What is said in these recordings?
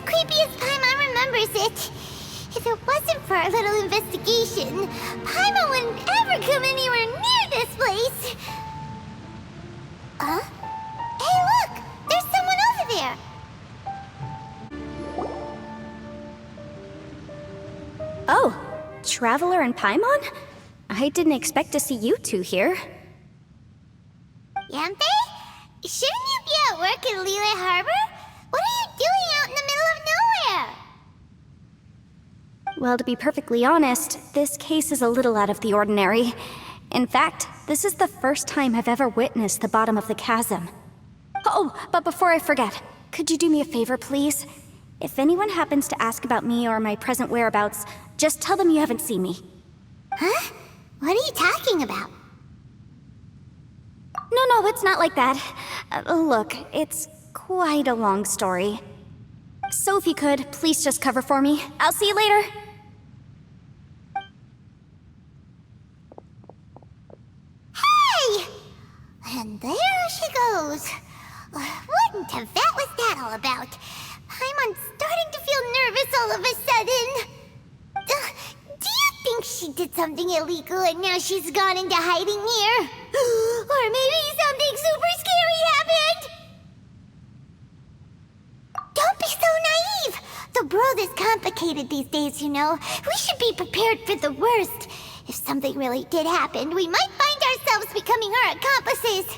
creepy as Paimon remembers it. If it wasn't for our little investigation, Paimon wouldn't ever come anywhere near this place. Huh? Hey, look! There's someone over there! Oh, Traveler and Paimon? I didn't expect to see you two here. Yanfei? Shouldn't you be at work in Liyue Harbor? What are you doing out in the middle of nowhere? Well, to be perfectly honest, this case is a little out of the ordinary. In fact, this is the first time I've ever witnessed the bottom of the chasm. Oh, but before I forget, could you do me a favor, please? If anyone happens to ask about me or my present whereabouts, just tell them you haven't seen me. Huh? What are you talking about? No, it's not like that. Look, it's quite a long story. So if you could, please just cover for me. I'll see you later. Hey! And there she goes. What in Teyvat was that all about? Paimon's starting to feel nervous all of a sudden. Do you think she did something illegal and now she's gone into hiding here? Or maybe something super scary happened? Don't be so naive! The world is complicated these days, you know. We should be prepared for the worst. If something really did happen, we might find ourselves becoming her accomplices.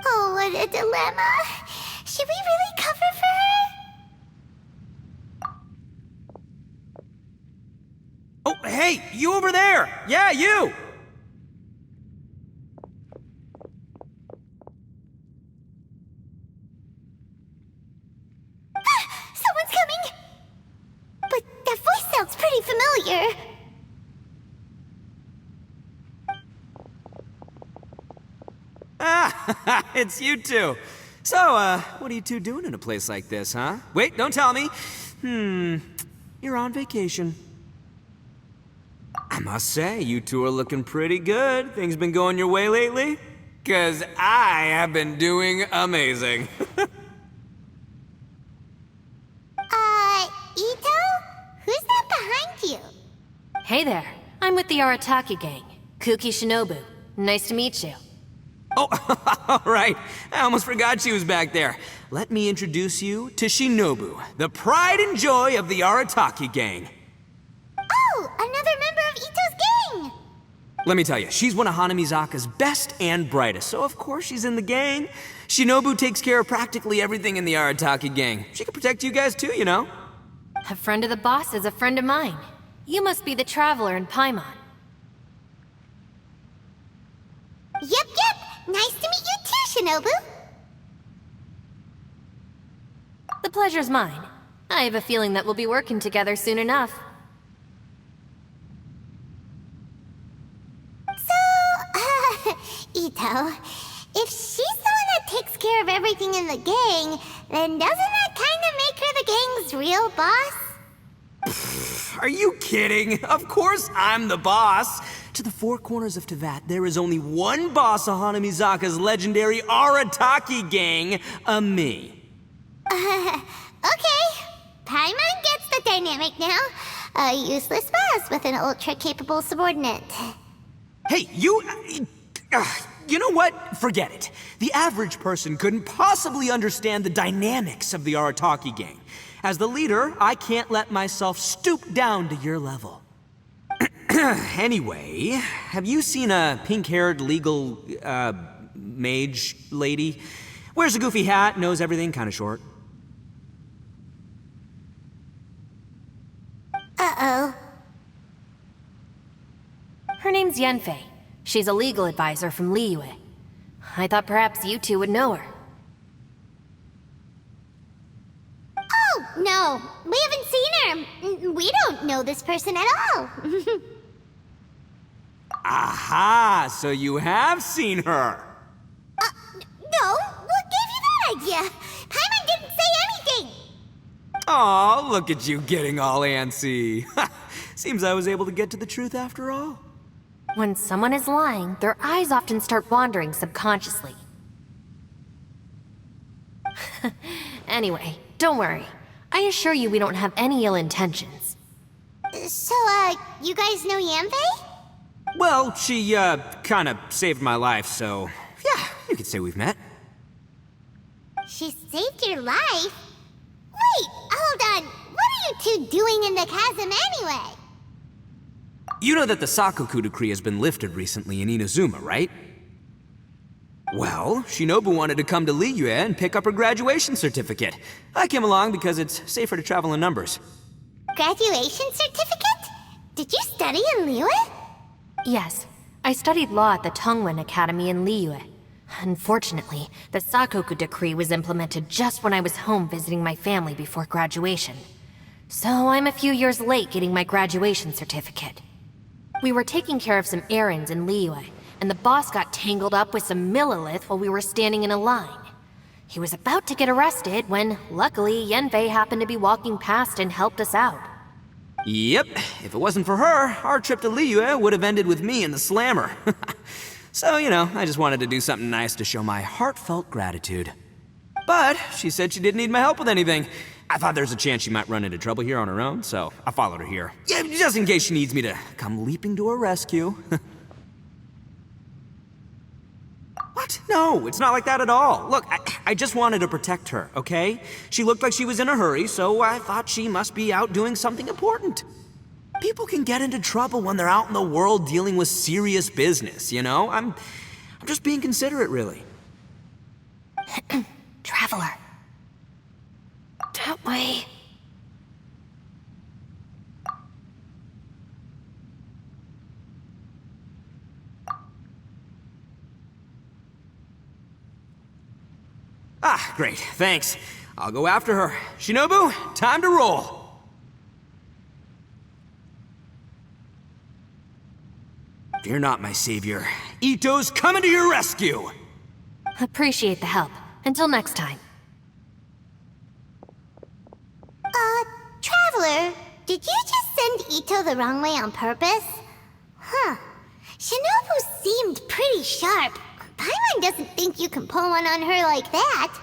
Oh, what a dilemma. Should we really cover for her? Oh, hey, you over there! Yeah, you! Someone's coming! But that voice sounds pretty familiar. Ah, it's you two. So, what are you two doing in a place like this, huh? Wait, don't tell me. You're on vacation. I must say, you two are looking pretty good. Things been going your way lately? 'Cause I have been doing amazing. Ito? Who's that behind you? Hey there, I'm with the Arataki gang. Kuki Shinobu. Nice to meet you. Oh, all right. I almost forgot she was back there. Let me introduce you to Shinobu, the pride and joy of the Arataki gang. Oh, another member of Ito's gang! Let me tell you, she's one of Hanamizaka's best and brightest, so of course she's in the gang. Shinobu takes care of practically everything in the Arataki gang. She can protect you guys too, you know? A friend of the boss is a friend of mine. You must be the Traveler in Paimon. Yep. Nice to meet you too, Shinobu. The pleasure's mine. I have a feeling that we'll be working together soon enough. So, Ito, if she's the one that takes care of everything in the gang, then doesn't that kind of make her the gang's real boss? Are you kidding? Of course I'm the boss. To the four corners of Teyvat, there is only one boss of Hanamizaka's legendary Arataki gang, me. Okay. Paimon gets the dynamic now. A useless boss with an ultra-capable subordinate. Hey, you know what? Forget it. The average person couldn't possibly understand the dynamics of the Arataki gang. As the leader, I can't let myself stoop down to your level. Anyway, have you seen a pink-haired legal, mage lady? Wears a goofy hat, knows everything, kinda short. Uh-oh. Her name's Yanfei. She's a legal advisor from Liyue. I thought perhaps you two would know her. Oh, no. We haven't seen her. We don't know this person at all. Aha! So you have seen her! No. What gave you that idea? Paimon didn't say anything. Aw, look at you getting all antsy. Seems I was able to get to the truth after all. When someone is lying, their eyes often start wandering subconsciously. Anyway, don't worry. I assure you we don't have any ill intentions. So, you guys know Yanfei? Well, she, kinda saved my life, so yeah, you could say we've met. She saved your life? Wait, hold on. What are you two doing in the chasm anyway? You know that the Sakoku decree has been lifted recently in Inazuma, right? Well, Shinobu wanted to come to Liyue and pick up her graduation certificate. I came along because it's safer to travel in numbers. Graduation certificate? Did you study in Liyue? Yes, I studied law at the Tongwen Academy in Liyue. Unfortunately, the Sakoku decree was implemented just when I was home visiting my family before graduation. So I'm a few years late getting my graduation certificate. We were taking care of some errands in Liyue, and the boss got tangled up with some Millilith while we were standing in a line. He was about to get arrested when, luckily, Yanfei happened to be walking past and helped us out. Yep, if it wasn't for her, our trip to Liyue would have ended with me in the slammer. So, you know, I just wanted to do something nice to show my heartfelt gratitude. But she said she didn't need my help with anything. I thought there's a chance she might run into trouble here on her own, so I followed her here. Yeah, just in case she needs me to come leaping to her rescue. What? No, it's not like that at all. Look, I just wanted to protect her, okay? She looked like she was in a hurry, so I thought she must be out doing something important. People can get into trouble when they're out in the world dealing with serious business, you know? I'm just being considerate, really. Traveler. That way. Ah, great, thanks. I'll go after her. Shinobu, time to roll. Fear not, my savior. Ito's coming to your rescue! Appreciate the help. Until next time. Traveler, did you just send Ito the wrong way on purpose? Huh. Shinobu seemed pretty sharp. Paimon doesn't think you can pull one on her like that.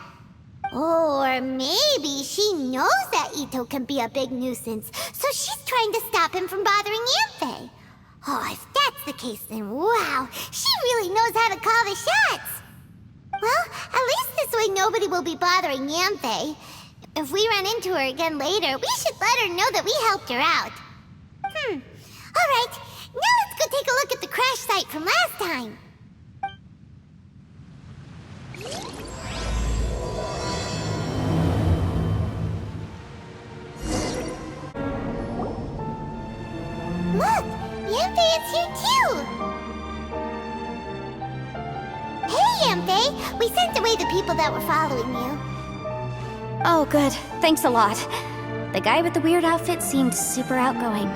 Or maybe she knows that Ito can be a big nuisance, so she's trying to stop him from bothering Yanfei. Oh, if that's the case, then wow, she really knows how to call the shots. Well, at least this way nobody will be bothering Yanfei. If we run into her again later, we should let her know that we helped her out. Alright, now let's go take a look at the crash site from last time. Look, Yanfei is here too! Hey, Yanfei! We sent away the people that were following you. Oh, good. Thanks a lot. The guy with the weird outfit seemed super outgoing.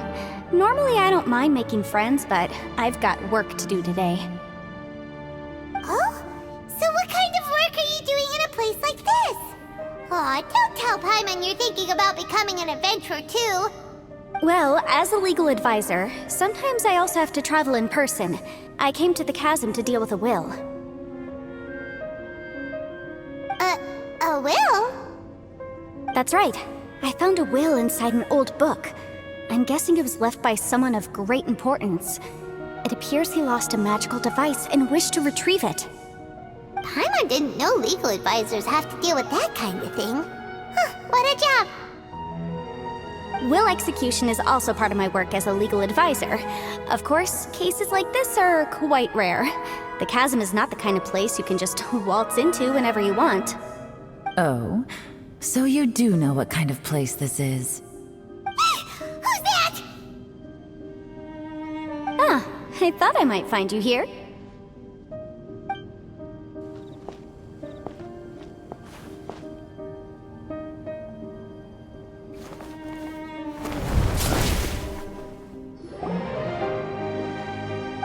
Normally I don't mind making friends, but I've got work to do today. Oh? So what kind of work are you doing in a place like this? Aw, don't tell Paimon you're thinking about becoming an adventurer too. Well, as a legal advisor, sometimes I also have to travel in person. I came to the chasm to deal with a will. A will? That's right. I found a will inside an old book. I'm guessing it was left by someone of great importance. It appears he lost a magical device and wished to retrieve it. Paimon didn't know legal advisors have to deal with that kind of thing. Huh, what a job! Will execution is also part of my work as a legal advisor. Of course, cases like this are quite rare. The chasm is not the kind of place you can just waltz into whenever you want. Oh, so you do know what kind of place this is. Who's that? Ah, I thought I might find you here.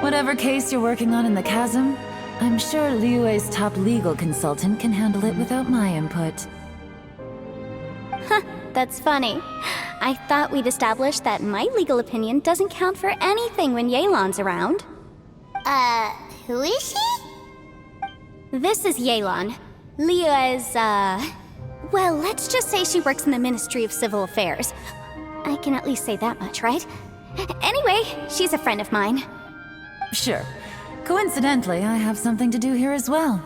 Whatever case you're working on in the chasm, I'm sure Liyue's top legal consultant can handle it without my input. Huh, that's funny. I thought we'd established that my legal opinion doesn't count for anything when Yelan's around. Who is she? This is Yelan, Liyue's, Well, let's just say she works in the Ministry of Civil Affairs. I can at least say that much, right? Anyway, she's a friend of mine. Sure. Coincidentally, I have something to do here as well.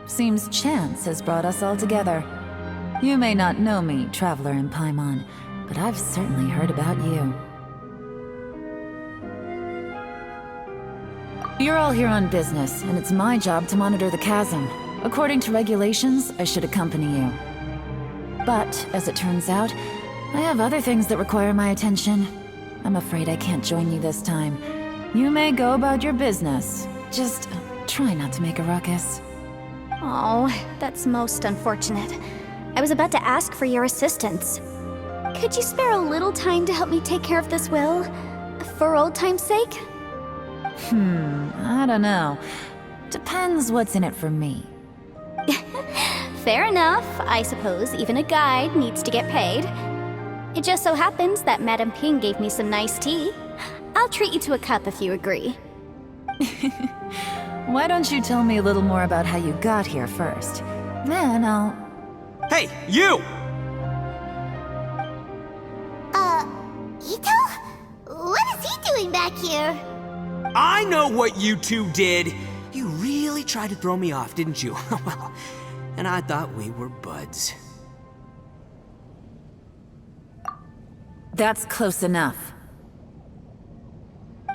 Seems chance has brought us all together. You may not know me, Traveler in Paimon, but I've certainly heard about you. You're all here on business, and it's my job to monitor the chasm. According to regulations, I should accompany you. But, as it turns out, I have other things that require my attention. I'm afraid I can't join you this time. You may go about your business. Just try not to make a ruckus. Oh, that's most unfortunate. I was about to ask for your assistance. Could you spare a little time to help me take care of this will? For old time's sake? I don't know. Depends what's in it for me. Fair enough. I suppose even a guide needs to get paid. It just so happens that Madame Ping gave me some nice tea. I'll treat you to a cup if you agree. Why don't you tell me a little more about how you got here first? Then I'll... Hey, you! Ito? What is he doing back here? I know what you two did. You really tried to throw me off, didn't you? Well, and I thought we were buds. That's close enough.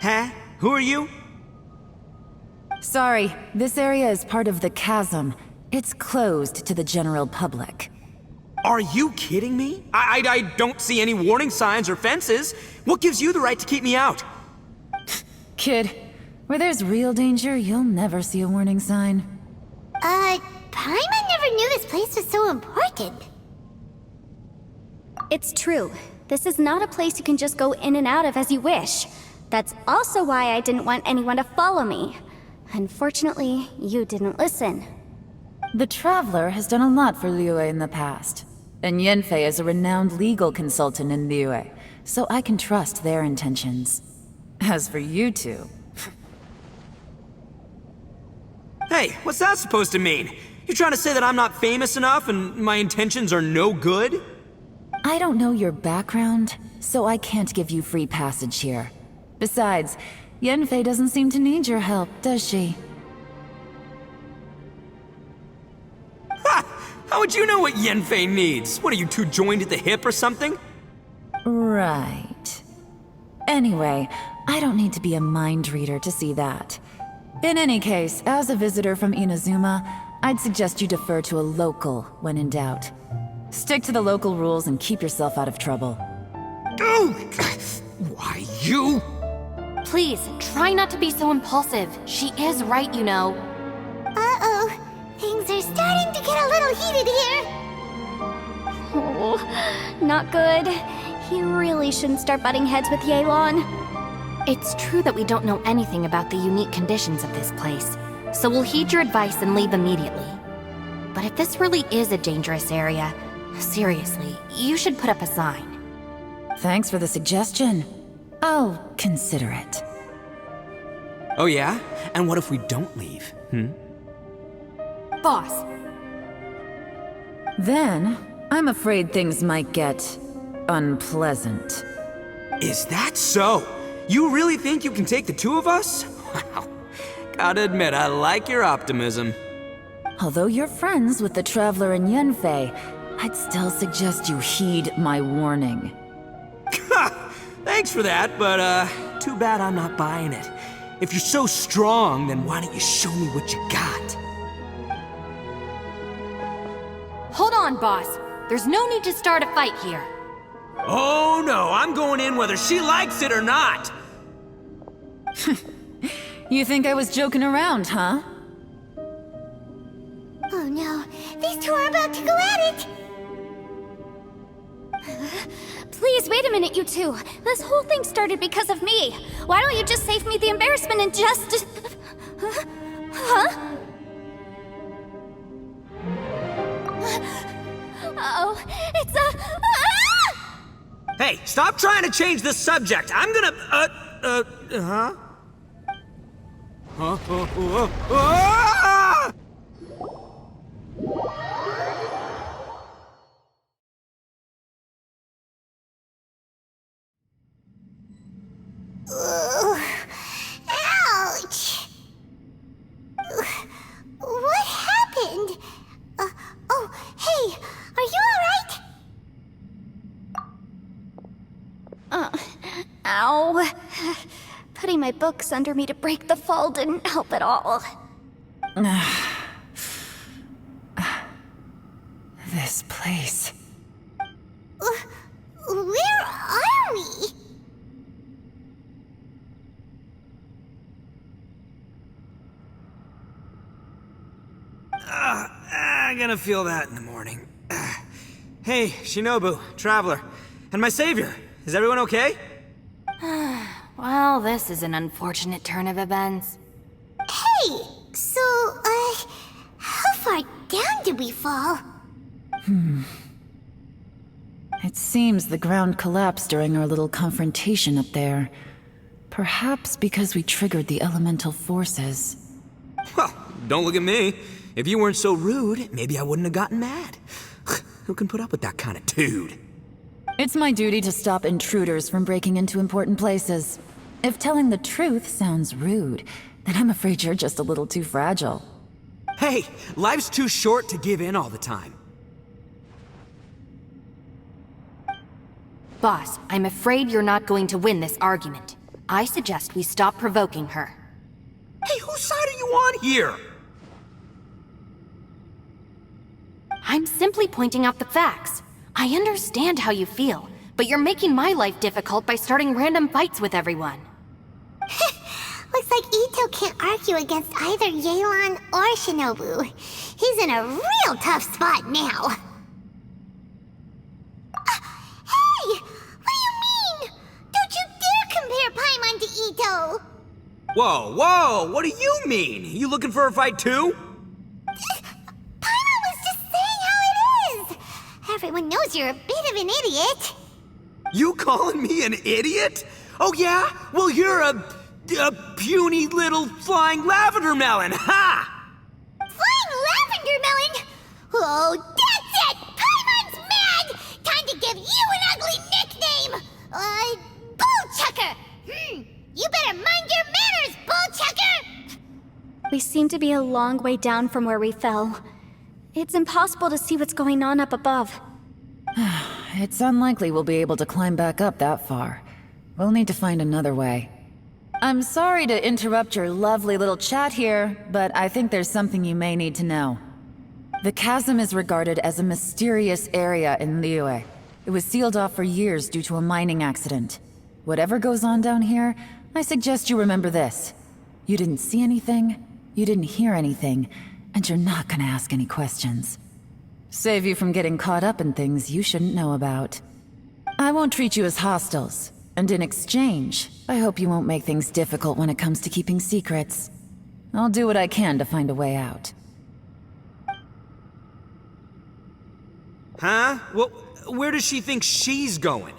Huh? Who are you? Sorry, this area is part of the chasm. It's closed to the general public. Are you kidding me? I don't see any warning signs or fences. What gives you the right to keep me out? Kid, where there's real danger, you'll never see a warning sign. Paimon never knew this place was so important. It's true. This is not a place you can just go in and out of as you wish. That's also why I didn't want anyone to follow me. Unfortunately, you didn't listen. The Traveler has done a lot for Liyue in the past. And Yanfei is a renowned legal consultant in Liyue, so I can trust their intentions. As for you two... Hey, what's that supposed to mean? You trying to say that I'm not famous enough and my intentions are no good? I don't know your background, so I can't give you free passage here. Besides, Yanfei doesn't seem to need your help, does she? Ha! How would you know what Yanfei needs? What, are you two joined at the hip or something? Right. Anyway, I don't need to be a mind reader to see that. In any case, as a visitor from Inazuma, I'd suggest you defer to a local when in doubt. Stick to the local rules and keep yourself out of trouble. Oh! Why, you? Please, try not to be so impulsive. She is right, you know. Uh-oh. Things are starting to get a little heated here. Oh, not good. He really shouldn't start butting heads with Yelan. It's true that we don't know anything about the unique conditions of this place, so we'll heed your advice and leave immediately. But if this really is a dangerous area, seriously, you should put up a sign. Thanks for the suggestion. I'll consider it. Oh yeah? And what if we don't leave? Boss, Then, I'm afraid things might get... unpleasant. Is that so? You really think you can take the two of us? Wow. Gotta admit, I like your optimism. Although you're friends with the Traveler and Yanfei, I'd still suggest you heed my warning. Thanks for that, but too bad I'm not buying it. If you're so strong, then why don't you show me what you got? hold on, boss. There's no need to start a fight here. Oh no, I'm going in whether she likes it or not! You think I was joking around, huh? Oh no, these two are about to go at it! Please, wait a minute, you two. This whole thing started because of me. Why don't you just save me the embarrassment and just... Huh? Uh-oh, it's a... Ah! Hey, stop trying to change the subject! I'm gonna... Huh? Ah! Ugh. Ouch! What happened? Oh, hey, are you alright? Ow. Putting my books under me to break the fall didn't help at all. This place. Where are we? I'm gonna feel that in the morning. Hey, Shinobu, Traveler, and my savior. Is everyone okay? Well, this is an unfortunate turn of events. Hey, so, how far down did we fall? It seems the ground collapsed during our little confrontation up there. Perhaps because we triggered the elemental forces. Well, don't look at me. If you weren't so rude, maybe I wouldn't have gotten mad. Who can put up with that kind of dude? It's my duty to stop intruders from breaking into important places. If telling the truth sounds rude, then I'm afraid you're just a little too fragile. Hey, life's too short to give in all the time. Boss, I'm afraid you're not going to win this argument. I suggest we stop provoking her. Hey, whose side are you on here? I'm simply pointing out the facts. I understand how you feel, but you're making my life difficult by starting random fights with everyone. Looks like Ito can't argue against either Yelan or Shinobu. He's in a real tough spot now. Hey! What do you mean? Don't you dare compare Paimon to Ito! Whoa, what do you mean? You looking for a fight too? Paimon was just saying how it is! Everyone knows you're a bit of an idiot. You calling me an idiot? Oh yeah? Well, you're a puny little flying lavender melon, ha! Flying lavender melon? Oh, that's it! Paimon's mad! Time to give you an ugly nickname! Bullchucker! You better mind your manners, Bullchucker! We seem to be a long way down from where we fell. It's impossible to see what's going on up above. It's unlikely we'll be able to climb back up that far. We'll need to find another way. I'm sorry to interrupt your lovely little chat here, but I think there's something you may need to know. The chasm is regarded as a mysterious area in Liyue. It was sealed off for years due to a mining accident. Whatever goes on down here, I suggest you remember this. You didn't see anything, you didn't hear anything, and you're not gonna ask any questions. Save you from getting caught up in things you shouldn't know about. I won't treat you as hostiles, and in exchange, I hope you won't make things difficult when it comes to keeping secrets. I'll do what I can to find a way out. Huh? Well, where does she think she's going?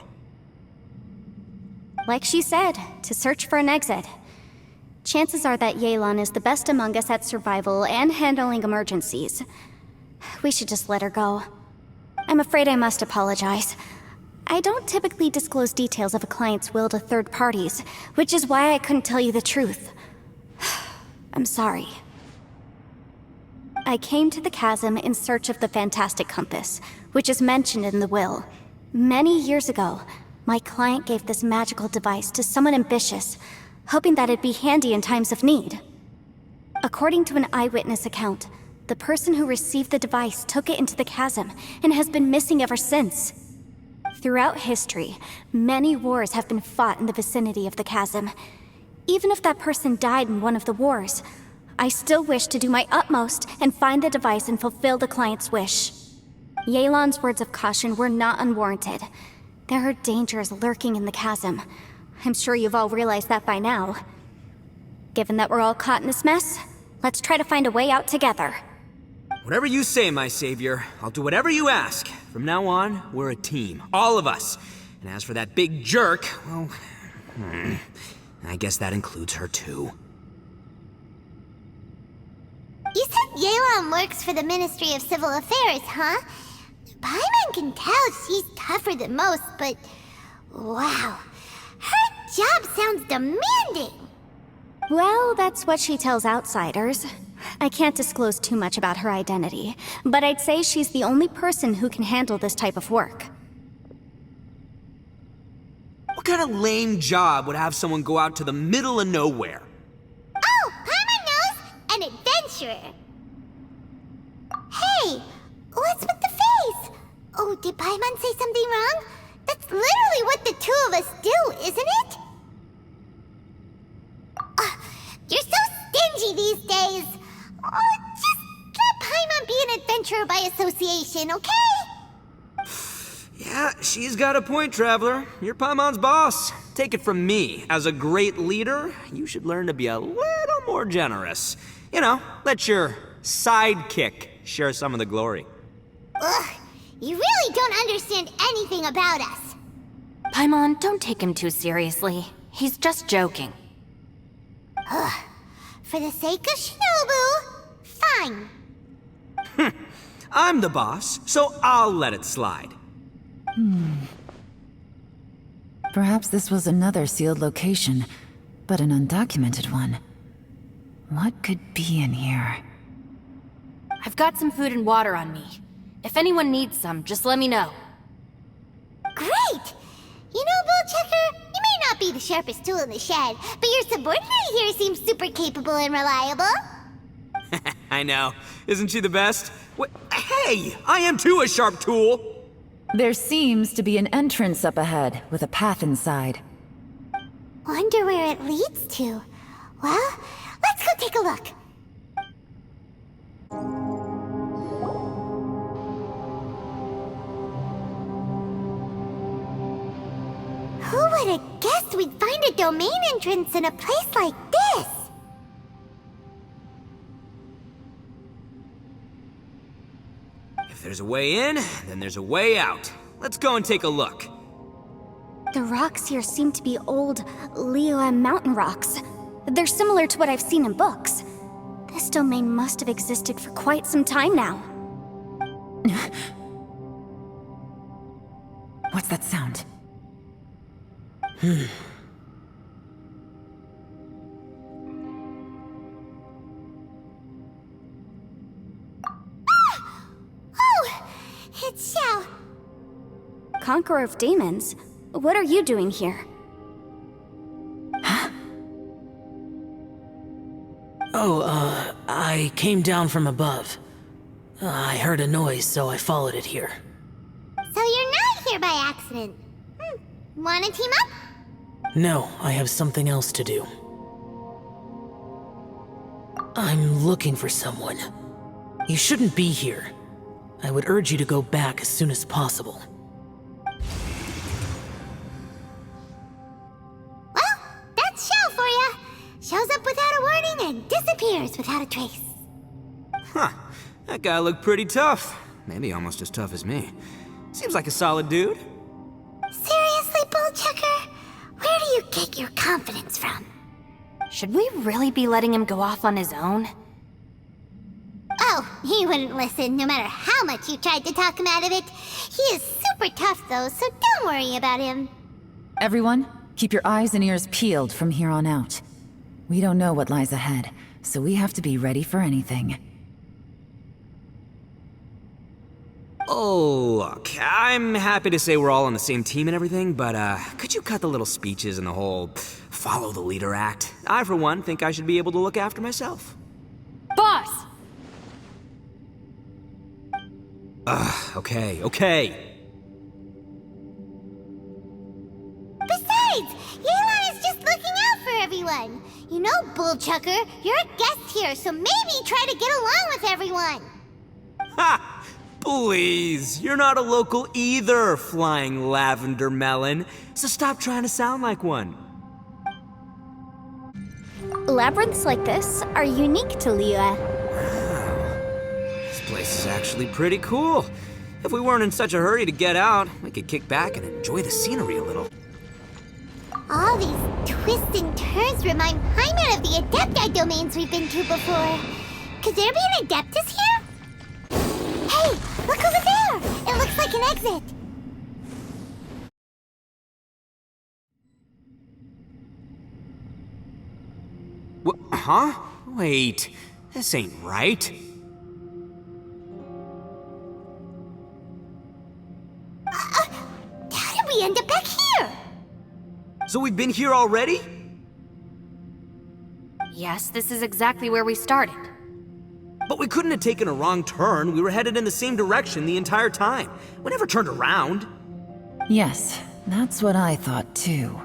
Like she said, to search for an exit. Chances are that Yelan is the best among us at survival and handling emergencies. We should just let her go. I'm afraid I must apologize. I don't typically disclose details of a client's will to third parties, which is why I couldn't tell you the truth. I'm sorry. I came to the chasm in search of the Fantastic Compass, which is mentioned in the will. Many years ago, my client gave this magical device to someone ambitious, hoping that it'd be handy in times of need. According to an eyewitness account, the person who received the device took it into the chasm and has been missing ever since. Throughout history, many wars have been fought in the vicinity of the chasm. Even if that person died in one of the wars, I still wish to do my utmost and find the device and fulfill the client's wish. Yelan's words of caution were not unwarranted. There are dangers lurking in the chasm. I'm sure you've all realized that by now. Given that we're all caught in this mess, let's try to find a way out together. Whatever you say, my savior. I'll do whatever you ask. From now on, we're a team. All of us. And as for that big jerk, well... I guess that includes her too. You said Yelan works for the Ministry of Civil Affairs, huh? Paimon can tell she's tougher than most, but... wow. Her job sounds demanding. Well, that's what she tells outsiders. I can't disclose too much about her identity, but I'd say she's the only person who can handle this type of work. What kind of lame job would have someone go out to the middle of nowhere? Oh, Paimon knows! An adventurer. Hey, what's with the face? Oh, did Paimon say something wrong? That's literally what the two of us do, isn't it? You're so stingy these days. Oh, just let Paimon be an adventurer by association, okay? Yeah, she's got a point, Traveler. You're Paimon's boss. Take it from me. As a great leader, you should learn to be a little more generous. You know, let your sidekick share some of the glory. Ugh, you really don't understand anything about us. Paimon, don't take him too seriously. He's just joking. For the sake of Shinobu, fine. I'm the boss, so I'll let it slide. Perhaps this was another sealed location, but an undocumented one. What could be in here? I've got some food and water on me. If anyone needs some, just let me know. Great! You know, Bullchecker, you may not be the sharpest tool in the shed, but your subordinate here seems super capable and reliable. I know. Isn't she the best? Hey, I am too a sharp tool. There seems to be an entrance up ahead, with a path inside. Wonder where it leads to. Well, let's go take a look. Who would have guessed we'd find a domain entrance in a place like this? If there's a way in, then there's a way out. Let's go and take a look. The rocks here seem to be old Liyue mountain rocks. They're similar to what I've seen in books. This domain must have existed for quite some time now. What's that sound? Oh, it's Xiao. Conqueror of Demons? What are you doing here? I came down from above. I heard a noise, so I followed it here. So you're not here by accident. Wanna team up? No, I have something else to do. I'm looking for someone. You shouldn't be here. I would urge you to go back as soon as possible. Well, that's Xiao for ya. Shows up without a warning and disappears without a trace. Huh. That guy looked pretty tough. Maybe almost as tough as me. Seems like a solid dude. Seriously, Bullchecker? Where do you get your confidence from? Should we really be letting him go off on his own? Oh, he wouldn't listen no matter how much you tried to talk him out of it. He is super tough though, so don't worry about him. Everyone, keep your eyes and ears peeled from here on out. We don't know what lies ahead, so we have to be ready for anything. Oh, look, I'm happy to say we're all on the same team and everything, but could you cut the little speeches and the whole follow the leader act? I, for one, think I should be able to look after myself. Boss! Okay. Besides, Yelan is just looking out for everyone. You know, Bullchucker, you're a guest here, so maybe try to get along with everyone. Ha! Please, you're not a local either, flying lavender melon, so stop trying to sound like one. Labyrinths like this are unique to Liyue. This place is actually pretty cool. If we weren't in such a hurry to get out, we could kick back and enjoy the scenery a little. All these twists and turns remind Paimon of the Adepti domains we've been to before. Could there be an Adeptus here? Hey, look over there! It looks like an exit. huh? Wait, this ain't right. How did we end up back here? So we've been here already? Yes, this is exactly where we started. But we couldn't have taken a wrong turn. We were headed in the same direction the entire time. We never turned around. Yes, that's what I thought too.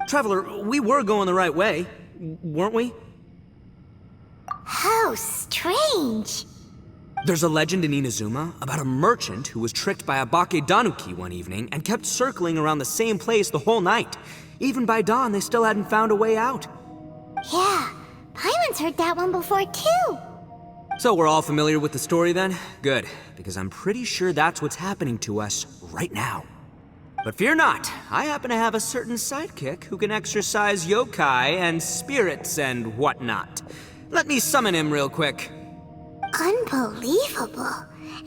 Traveler, we were going the right way, weren't we? How strange. There's a legend in Inazuma about a merchant who was tricked by a Bakedanuki one evening and kept circling around the same place the whole night. Even by dawn, they still hadn't found a way out. Yeah, Paimon's heard that one before too. So we're all familiar with the story then? Good, because I'm pretty sure that's what's happening to us right now. But fear not, I happen to have a certain sidekick who can exercise yokai and spirits and whatnot. Let me summon him real quick. Unbelievable.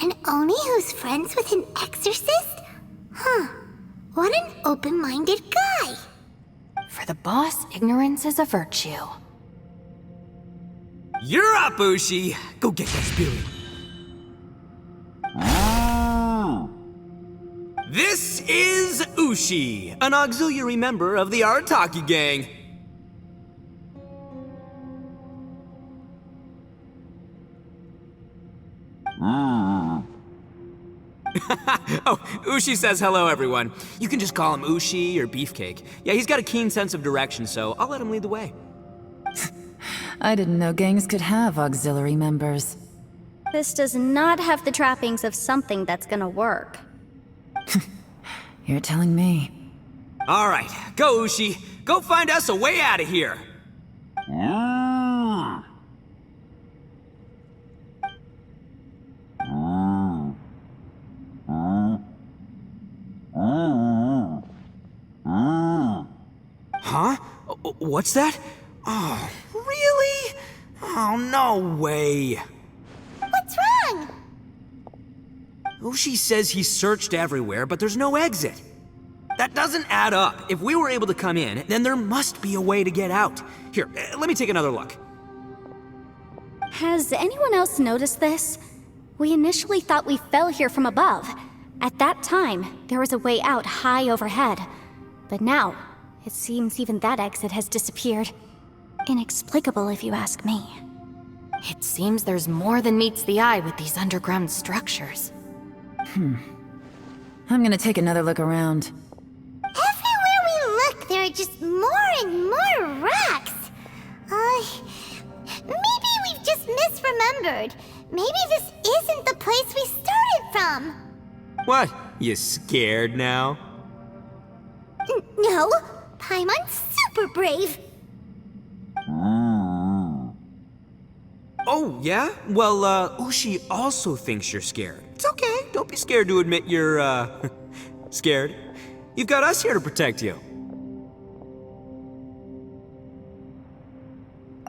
An Oni who's friends with an exorcist? Huh. What an open-minded guy. For the boss, ignorance is a virtue. You're up, Ushi! Go get that spirit. This is Ushi, an auxiliary member of the Arataki gang. Oh, Ushi says hello, everyone. You can just call him Ushi or Beefcake. Yeah, he's got a keen sense of direction, so I'll let him lead the way. I didn't know gangs could have auxiliary members. This does not have the trappings of something that's gonna work. You're telling me. All right, go, Ushi. Go find us a way out of here. Huh? What's that? Oh, really? Oh, no way. What's wrong? Ushi says he searched everywhere, but there's no exit. That doesn't add up. If we were able to come in, then there must be a way to get out. Here, let me take another look. Has anyone else noticed this? We initially thought we fell here from above. At that time, there was a way out high overhead. But now, it seems even that exit has disappeared. Inexplicable, if you ask me. It seems there's more than meets the eye with these underground structures. I'm gonna take another look around. Everywhere we look, there are just more and more rocks. Maybe we've just misremembered. Maybe this isn't the place we started from. What? You scared now? No, Paimon's super brave. Oh, yeah? Well, Ushi also thinks you're scared. It's okay. Don't be scared to admit you're, scared. You've got us here to protect you.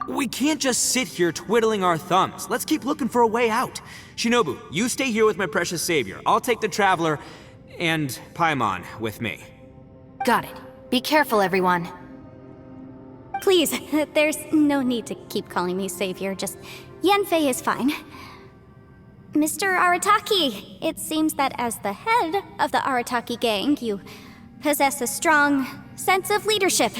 We can't just sit here twiddling our thumbs. Let's keep looking for a way out. Shinobu, you stay here with my precious savior. I'll take the Traveler and Paimon with me. Got it. Be careful, everyone. Please, there's no need to keep calling me savior, just Yanfei is fine. Mr. Arataki, it seems that as the head of the Arataki gang, you possess a strong sense of leadership.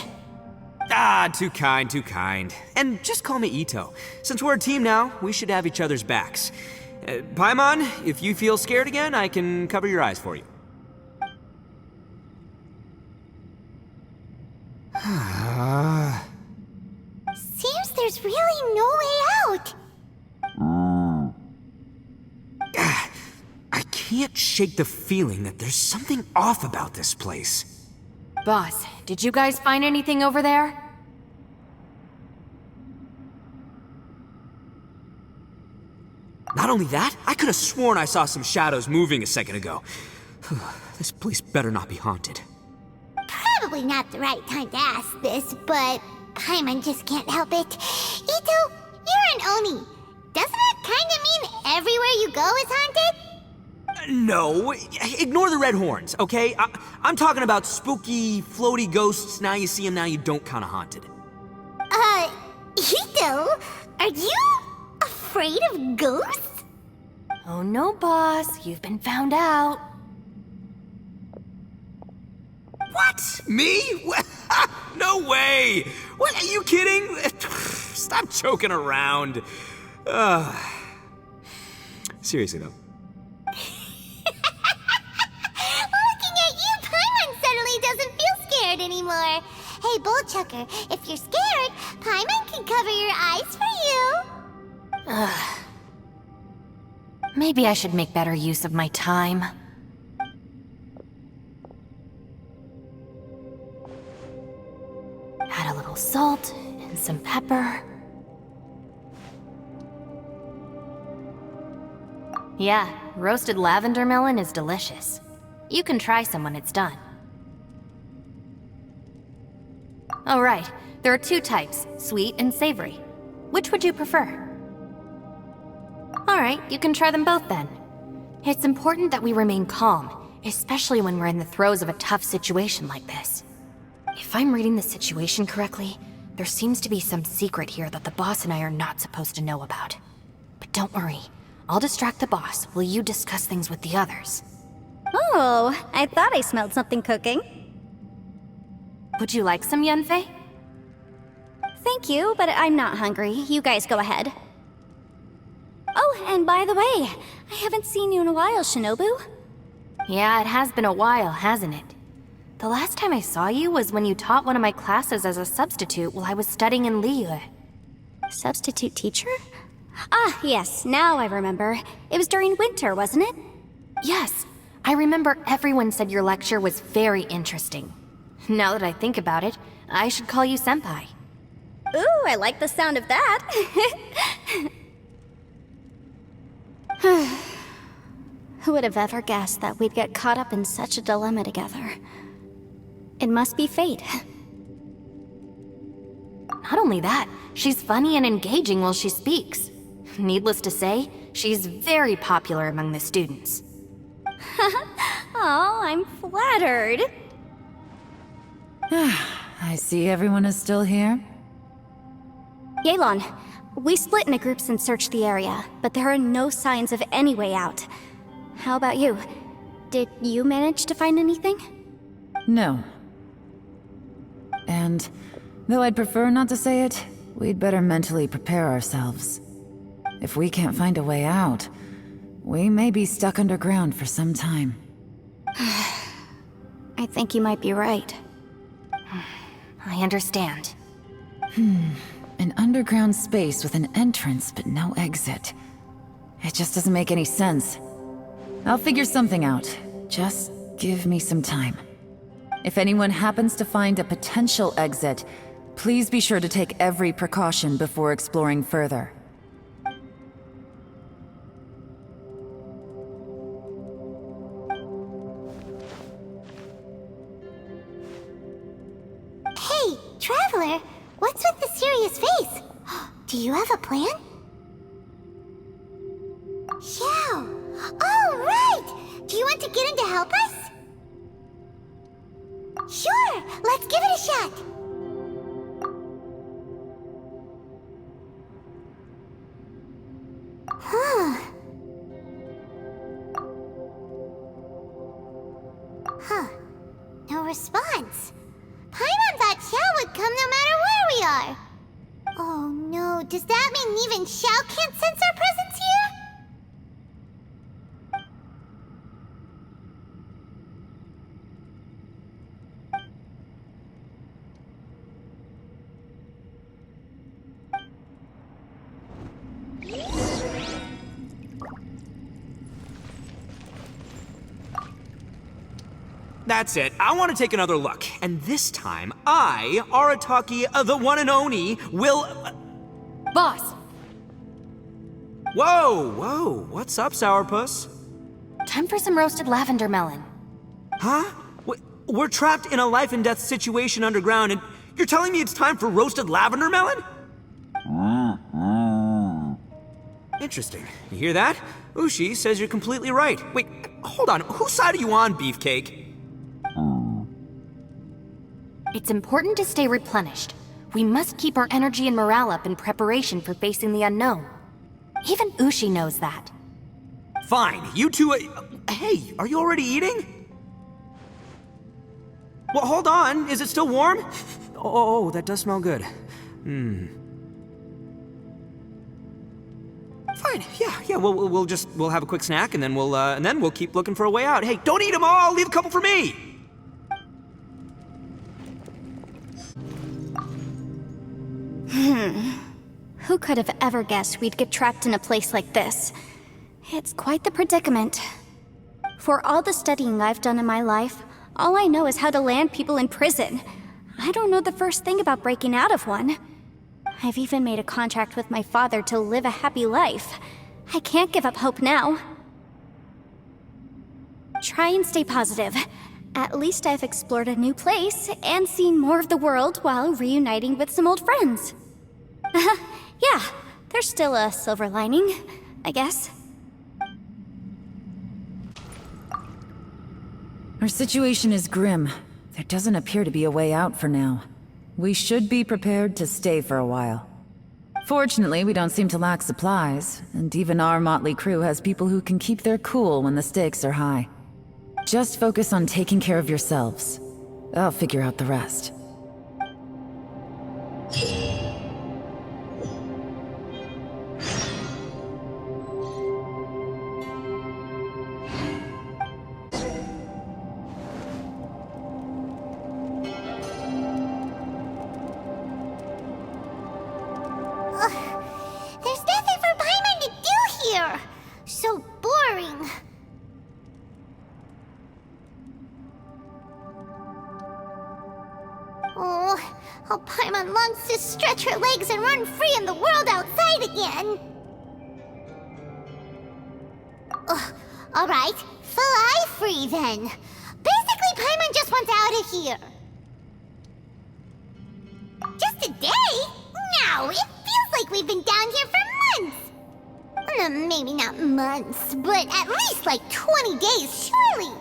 Ah, too kind, too kind. And just call me Ito. Since we're a team now, we should have each other's backs. Paimon, if you feel scared again, I can cover your eyes for you. Seems there's really no way out. I can't shake the feeling that there's something off about this place. Boss, did you guys find anything over there? Not only that, I could have sworn I saw some shadows moving a second ago. This place better not be haunted. Probably not the right time to ask this, but Paimon just can't help it. Ito, you're an Oni. Doesn't it kinda mean everywhere you go is haunted? No, ignore the red horns, okay? I'm talking about spooky, floaty ghosts, now you see them, now you don't kinda haunted. Ito, So, are you afraid of ghosts? Oh no, boss. You've been found out. What? Me? No way! What, are you kidding? Stop joking around. Seriously, though. Looking at you, Paimon suddenly doesn't feel scared anymore. Hey, Bullchucker, if you're scared, Paimon can cover your eyes for you. Maybe I should make better use of my time. Add a little salt and some pepper. Yeah, roasted lavender melon is delicious. You can try some when it's done. Oh right, there are two types, sweet and savory. Which would you prefer? Alright, you can try them both then. It's important that we remain calm, especially when we're in the throes of a tough situation like this. If I'm reading the situation correctly, there seems to be some secret here that the boss and I are not supposed to know about. But don't worry, I'll distract the boss while you discuss things with the others. Oh, I thought I smelled something cooking. Would you like some Yunfei? Thank you, but I'm not hungry. You guys go ahead. Oh, and by the way, I haven't seen you in a while, Shinobu. Yeah, it has been a while, hasn't it? The last time I saw you was when you taught one of my classes as a substitute while I was studying in Liyue. Substitute teacher? Ah, yes, now I remember. It was during winter, wasn't it? Yes, I remember everyone said your lecture was very interesting. Now that I think about it, I should call you Senpai. Ooh, I like the sound of that. Who would have ever guessed that we'd get caught up in such a dilemma together? It must be fate. Not only that, she's funny and engaging while she speaks. Needless to say, she's very popular among the students. Oh, I'm flattered. I see everyone is still here. Yelan, we split into groups and searched the area, but there are no signs of any way out. How about you? Did you manage to find anything? No. And, though I'd prefer not to say it, we'd better mentally prepare ourselves. If we can't find a way out, we may be stuck underground for some time. I think you might be right. I understand. An underground space with an entrance but no exit. It just doesn't make any sense. I'll figure something out. Just give me some time. If anyone happens to find a potential exit, please be sure to take every precaution before exploring further. Hey, Traveler, what's with the serious face? Do you have a plan? Xiao! Oh, right! Do you want to get in to help us? Sure, let's give it a shot. No response. Paimon thought Xiao would come no matter where we are. Oh no, does that mean even Xiao can't sense our presence here? That's it. I want to take another look. And this time, I, Arataki, the one and only, will... Boss! Whoa! What's up, Sourpuss? Time for some roasted lavender melon. Huh? We're trapped in a life and death situation underground, and you're telling me it's time for roasted lavender melon? Interesting. You hear that? Ushi says you're completely right. Wait, hold on. Whose side are you on, Beefcake? It's important to stay replenished. We must keep our energy and morale up in preparation for facing the unknown. Even Ushi knows that. Fine, you two... hey, are you already eating? Well, hold on. Is it still warm? Oh, that does smell good. Fine. Yeah. We'll have a quick snack, and then we'll keep looking for a way out. Hey, don't eat them all. Leave a couple for me. Who could have ever guessed we'd get trapped in a place like this? It's quite the predicament. For all the studying I've done in my life, all I know is how to land people in prison. I don't know the first thing about breaking out of one. I've even made a contract with my father to live a happy life. I can't give up hope now. Try and stay positive. At least I've explored a new place and seen more of the world while reuniting with some old friends. Yeah, there's still a silver lining, I guess. Our situation is grim. There doesn't appear to be a way out for now. We should be prepared to stay for a while. Fortunately, we don't seem to lack supplies, and even our motley crew has people who can keep their cool when the stakes are high. Just focus on taking care of yourselves. I'll figure out the rest. There's nothing for Paimon to do here! So boring. Oh, how Paimon longs to stretch her legs and run free in the world outside again! Alright, fly free then. Basically, Paimon just wants out of here. Just a day? No, it feels like we've been down here for months. Maybe not months, but at least like 20 days, surely.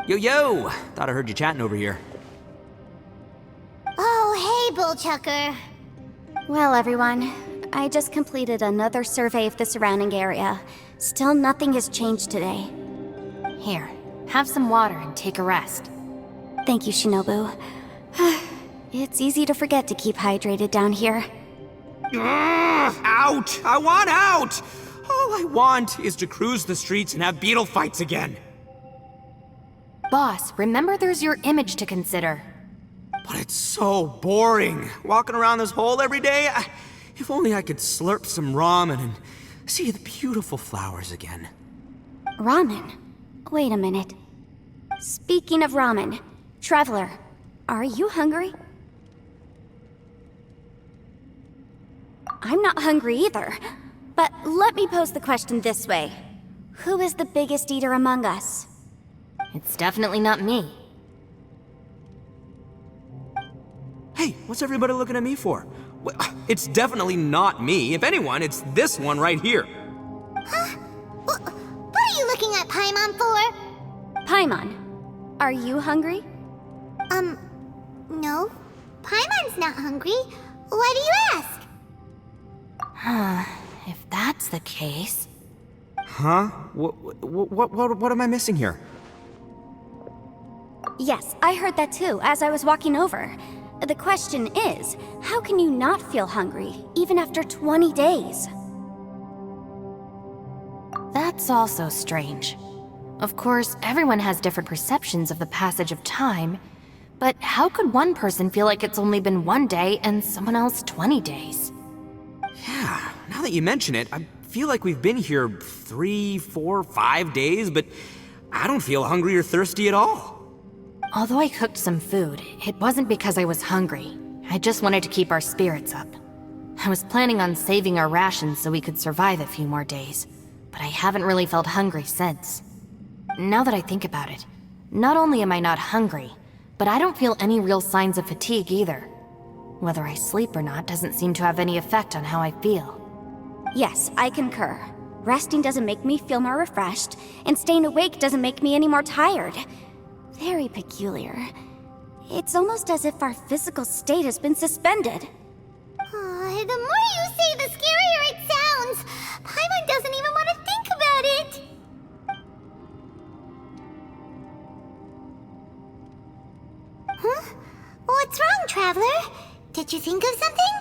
Yo! Thought I heard you chatting over here. Oh, hey, Bullchucker. Well, everyone, I just completed another survey of the surrounding area. Still nothing has changed today. Here, have some water and take a rest. Thank you, Shinobu. It's easy to forget to keep hydrated down here. Out! I want out! All I want is to cruise the streets and have beetle fights again. Boss, remember there's your image to consider. But it's so boring, walking around this hole every day. If only I could slurp some ramen and see the beautiful flowers again. Ramen? Wait a minute. Speaking of ramen, Traveler, are you hungry? I'm not hungry either. But let me pose the question this way. Who is the biggest eater among us? It's definitely not me. Hey, what's everybody looking at me for? It's definitely not me. If anyone, it's this one right here. Huh? What are you looking at Paimon for? Paimon, are you hungry? No. Paimon's not hungry. Why do you ask? If that's the case... Huh? What am I missing here? Yes, I heard that too, as I was walking over. The question is, how can you not feel hungry, even after 20 days? That's also strange. Of course, everyone has different perceptions of the passage of time, but how could one person feel like it's only been 1 day and someone else 20 days? Yeah, now that you mention it, I feel like we've been here 3, 4, 5 days, but I don't feel hungry or thirsty at all. Although I cooked some food, it wasn't because I was hungry. I just wanted to keep our spirits up. I was planning on saving our rations so we could survive a few more days, but I haven't really felt hungry since. Now that I think about it, not only am I not hungry, but I don't feel any real signs of fatigue either. Whether I sleep or not doesn't seem to have any effect on how I feel. Yes, I concur. Resting doesn't make me feel more refreshed, and staying awake doesn't make me any more tired. Very peculiar. It's almost as if our physical state has been suspended. The more you say, the scarier it sounds. Paimon doesn't even want to think about it. Huh? What's wrong, Traveler? Did you think of something?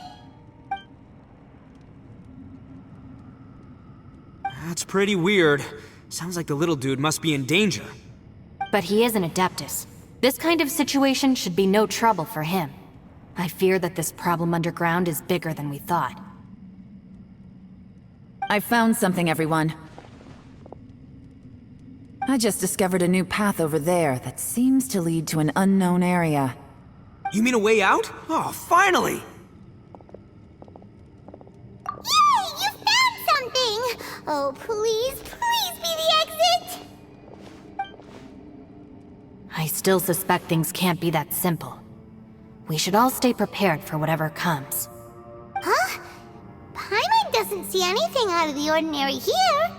That's pretty weird. Sounds like the little dude must be in danger. But he is an Adeptus. This kind of situation should be no trouble for him. I fear that this problem underground is bigger than we thought. I found something, everyone. I just discovered a new path over there that seems to lead to an unknown area. You mean a way out? Oh, finally! Yay! You found something! Oh, please, please be the exit! I still suspect things can't be that simple. We should all stay prepared for whatever comes. Huh? Paimon doesn't see anything out of the ordinary here.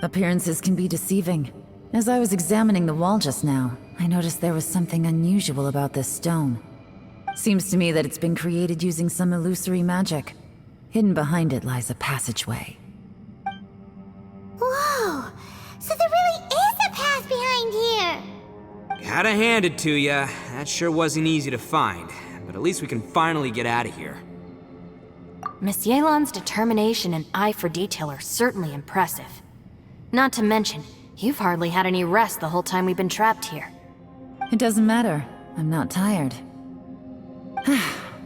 Appearances can be deceiving. As I was examining the wall just now, I noticed there was something unusual about this stone. Seems to me that it's been created using some illusory magic. Hidden behind it lies a passageway. Whoa! So there really is a path behind here! Gotta hand it to ya. That sure wasn't easy to find. But at least we can finally get out of here. Miss Yelan's determination and eye for detail are certainly impressive. Not to mention, you've hardly had any rest the whole time we've been trapped here. It doesn't matter. I'm not tired.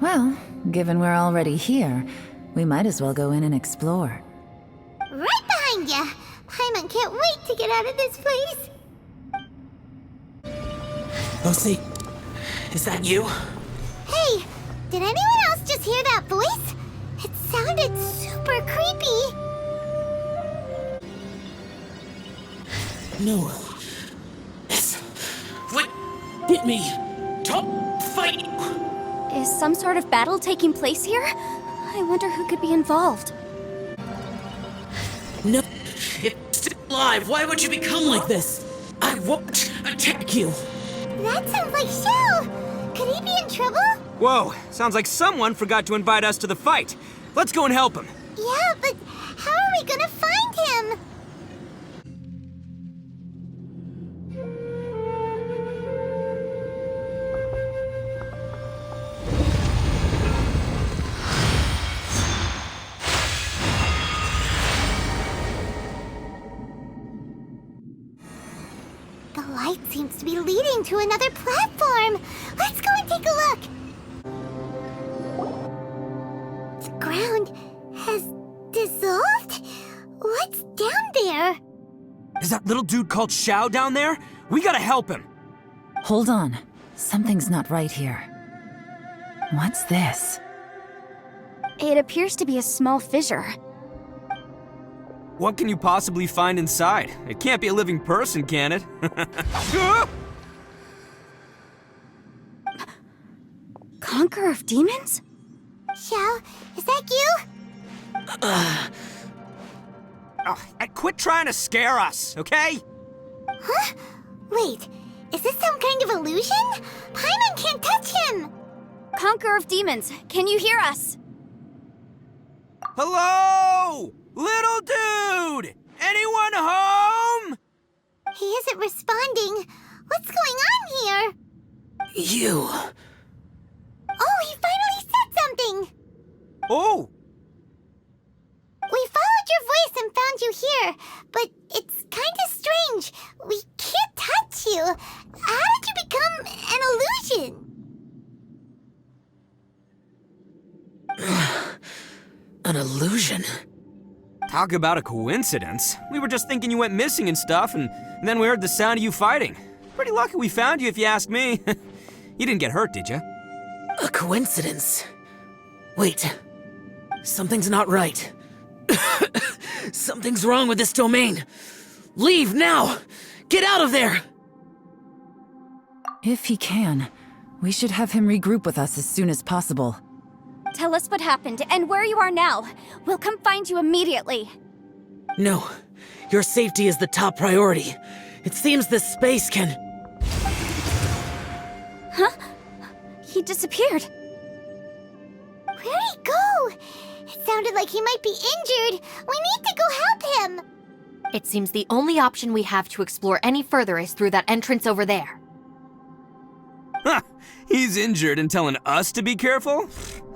Well, given we're already here, we might as well go in and explore. Right behind ya! Paimon can't wait to get out of this place! Lucy, is that you? Hey, did anyone else just hear that voice? It sounded super creepy. No. Yes. What? Get me. Top fight. Is some sort of battle taking place here? I wonder who could be involved. No. It's still alive. Why would you become like this? I won't attack you. That sounds like Shao! Could he be in trouble? Whoa, sounds like someone forgot to invite us to the fight. Let's go and help him. Yeah, but how are we gonna find him? The light seems to be leading to another platform. Let's go and take a look. The ground has dissolved? What's down there? Is that little dude called Shao down there? We gotta help him. Hold on. Something's not right here. What's this? It appears to be a small fissure. What can you possibly find inside? It can't be a living person, can it? Conqueror of demons? Shao, is that you? Quit trying to scare us, okay? Huh? Wait, is this some kind of illusion? Paimon can't touch him! Conqueror of demons, can you hear us? Hello? Little dude! Anyone home? He isn't responding. What's going on here? You. Oh, he finally said something! Oh! We followed your voice and found you here, but it's kinda strange. We can't touch you. How did you become an illusion? An illusion? Talk about a coincidence. We were just thinking you went missing and stuff, and then we heard the sound of you fighting. Pretty lucky we found you, if you ask me. You didn't get hurt, did you? A coincidence? Wait. Something's not right. Something's wrong with this domain. Leave now! Get out of there! If he can, we should have him regroup with us as soon as possible. Tell us what happened and where you are now. We'll come find you immediately. No. Your safety is the top priority. It seems this space can... Huh? he disappeared. Where'd he go? It sounded like he might be injured. We need to go help him. It seems the only option we have to explore any further is through that entrance over there. Huh, he's injured and telling us to be careful?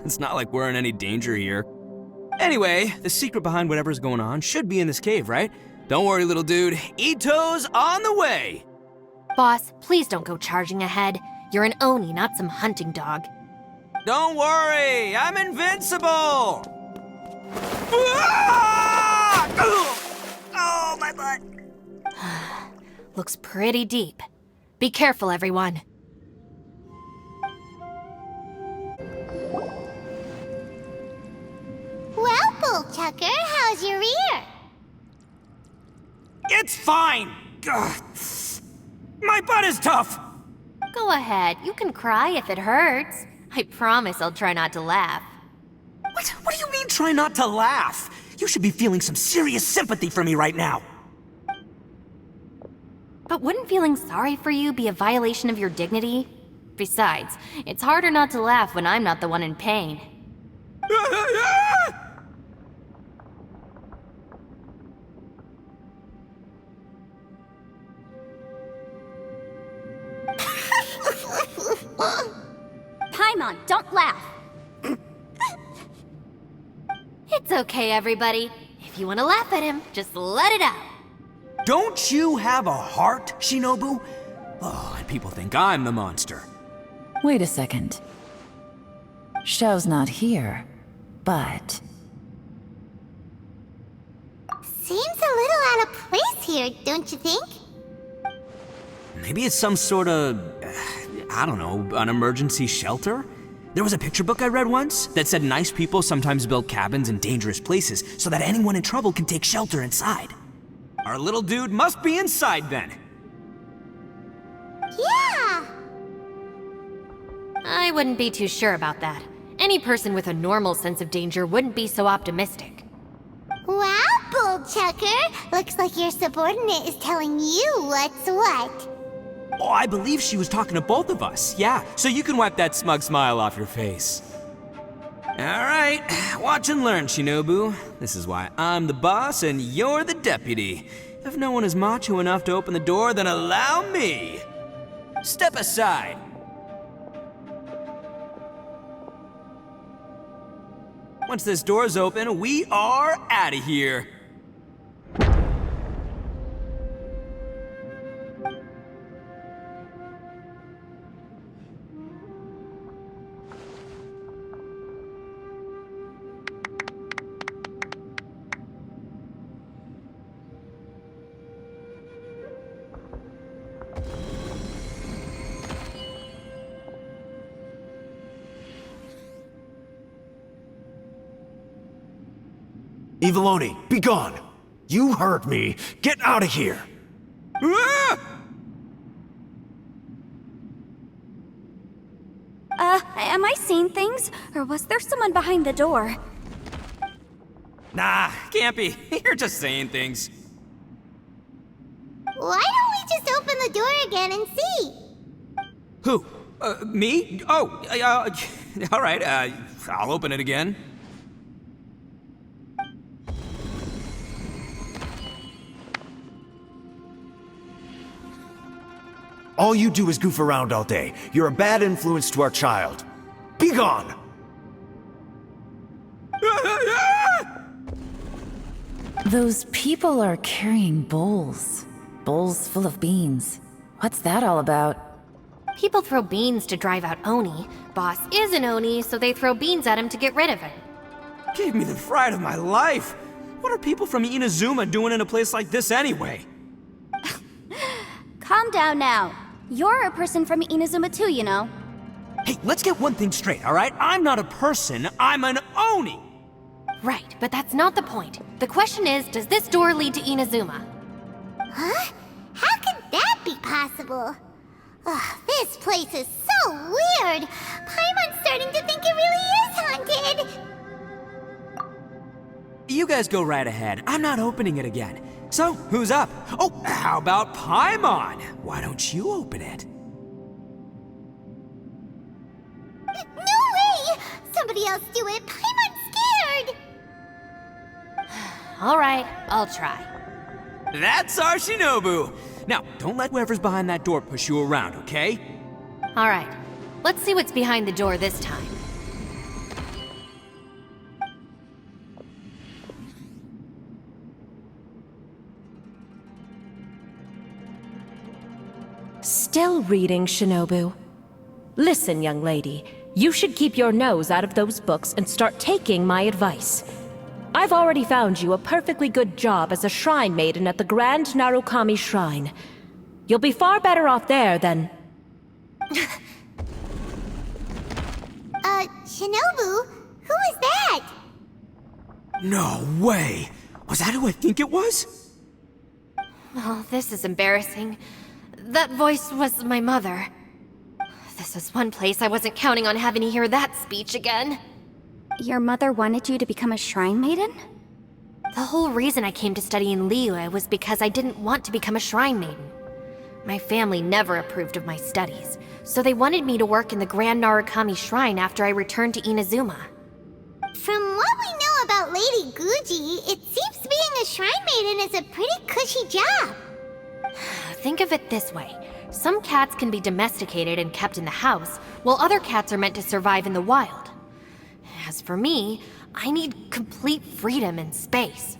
It's not like we're in any danger here. Anyway, the secret behind whatever's going on should be in this cave, right? Don't worry, little dude. Ito's on the way! Boss, please don't go charging ahead. You're an Oni, not some hunting dog. Don't worry, I'm invincible! Ah! Oh, my butt. Looks pretty deep. Be careful, everyone. Well, Bullchucker, how's your ear? It's fine! Ugh. My butt is tough! Go ahead, you can cry if it hurts. I promise I'll try not to laugh. What do you mean, try not to laugh? You should be feeling some serious sympathy for me right now. But wouldn't feeling sorry for you be a violation of your dignity? Besides, it's harder not to laugh when I'm not the one in pain. Paimon, don't laugh. It's okay, everybody. If you want to laugh at him, just let it out. Don't you have a heart, Shinobu? Oh, and people think I'm the monster. Wait a second. Xiao's not here, but... Seems a little out of place here, don't you think? Maybe it's some sort of, I don't know, an emergency shelter? There was a picture book I read once that said nice people sometimes build cabins in dangerous places so that anyone in trouble can take shelter inside. Our little dude must be inside then. Yeah! I wouldn't be too sure about that. Any person with a normal sense of danger wouldn't be so optimistic. Wow, Bullchucker! Looks like your subordinate is telling you what's what. Oh, I believe she was talking to both of us. Yeah, so you can wipe that smug smile off your face. All right, watch and learn, Shinobu. This is why I'm the boss and you're the deputy. If no one is macho enough to open the door, then allow me. Step aside. Once this door's open, we are out of here. Eviloni, be gone! You heard me! Get out of here! Ah! Am I seeing things? Or was there someone behind the door? Nah, can't be. You're just saying things. Why don't we just open the door again and see? Who? Me? Oh, all right, I'll open it again. All you do is goof around all day. You're a bad influence to our child. Be gone! Those people are carrying bowls. Bowls full of beans. What's that all about? People throw beans to drive out Oni. Boss is an Oni, so they throw beans at him to get rid of him. Gave me the fright of my life. What are people from Inazuma doing in a place like this anyway? Calm down now. You're a person from Inazuma too, you know. Hey, let's get one thing straight, all right? I'm not a person, I'm an Oni! Right, but that's not the point. The question is, does this door lead to Inazuma? Huh? How could that be possible? Ugh, this place is so weird! Paimon's starting to think it really is haunted! You guys go right ahead. I'm not opening it again. So, who's up? Oh, how about Paimon? Why don't you open it? else do it. I'm scared. Alright, I'll try. That's our Shinobu! Now, don't let whoever's behind that door push you around, okay? Alright, let's see what's behind the door this time. Still reading, Shinobu. Listen, young lady, you should keep your nose out of those books and start taking my advice. I've already found you a perfectly good job as a shrine maiden at the Grand Narukami Shrine. You'll be far better off there than... Shinobu? Who is that? No way! Was that who I think it was? Oh, this is embarrassing. That voice was my mother. This is one place I wasn't counting on having to hear that speech again. Your mother wanted you to become a shrine maiden? The whole reason I came to study in Liyue was because I didn't want to become a shrine maiden. My family never approved of my studies, so they wanted me to work in the Grand Narukami Shrine after I returned to Inazuma. From what we know about Lady Guji, it seems being a shrine maiden is a pretty cushy job. Think of it this way. Some cats can be domesticated and kept in the house, while other cats are meant to survive in the wild. As for me, I need complete freedom and space.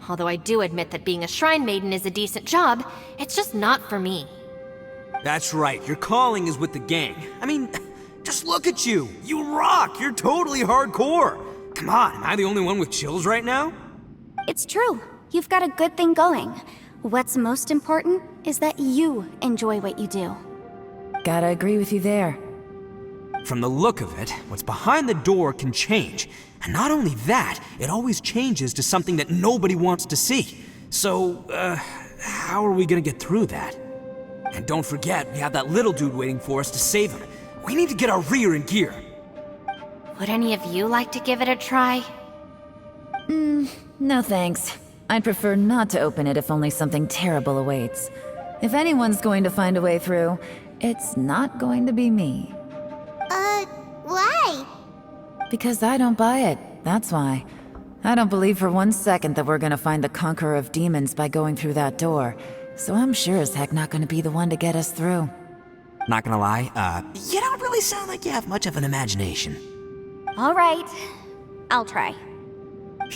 Although I do admit that being a shrine maiden is a decent job, it's just not for me. That's right, your calling is with the gang. I mean, just look at you! You rock! You're totally hardcore! Come on, am I the only one with chills right now? It's true. You've got a good thing going. What's most important is that you enjoy what you do. Gotta agree with you there. From the look of it, what's behind the door can change. And not only that, it always changes to something that nobody wants to see. So, how are we gonna get through that? And don't forget, we have that little dude waiting for us to save him. We need to get our rear in gear. Would any of you like to give it a try? No thanks. I'd prefer not to open it if only something terrible awaits. If anyone's going to find a way through, it's not going to be me. Why? Because I don't buy it, that's why. I don't believe for 1 second that we're gonna find the Conqueror of Demons by going through that door. So I'm sure as heck not gonna be the one to get us through. Not gonna lie, you don't really sound like you have much of an imagination. All right, I'll try.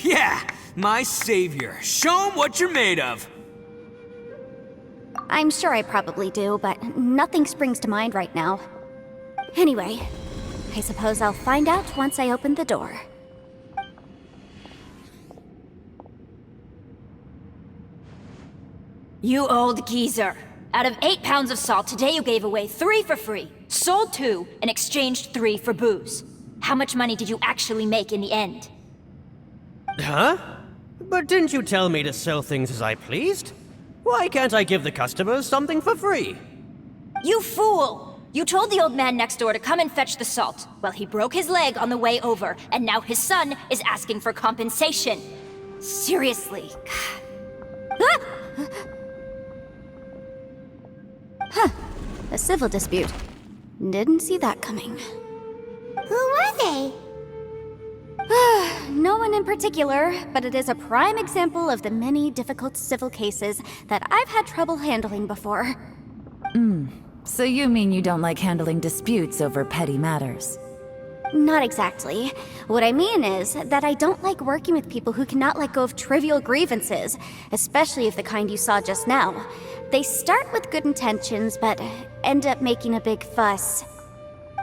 Yeah, my savior. Show him what you're made of. I'm sure I probably do, but nothing springs to mind right now. Anyway, I suppose I'll find out once I open the door. You old geezer. Out of 8 pounds of salt, today you gave away 3 for free, sold 2, and exchanged 3 for booze. How much money did you actually make in the end? Huh? But didn't you tell me to sell things as I pleased? Why can't I give the customers something for free? You fool! You told the old man next door to come and fetch the salt. Well, he broke his leg on the way over, and now his son is asking for compensation. Seriously. A civil dispute. Didn't see that coming. Who were they? No one in particular, but it is a prime example of the many difficult civil cases that I've had trouble handling before. So you mean you don't like handling disputes over petty matters? Not exactly. What I mean is that I don't like working with people who cannot let go of trivial grievances, especially of the kind you saw just now. They start with good intentions, but end up making a big fuss.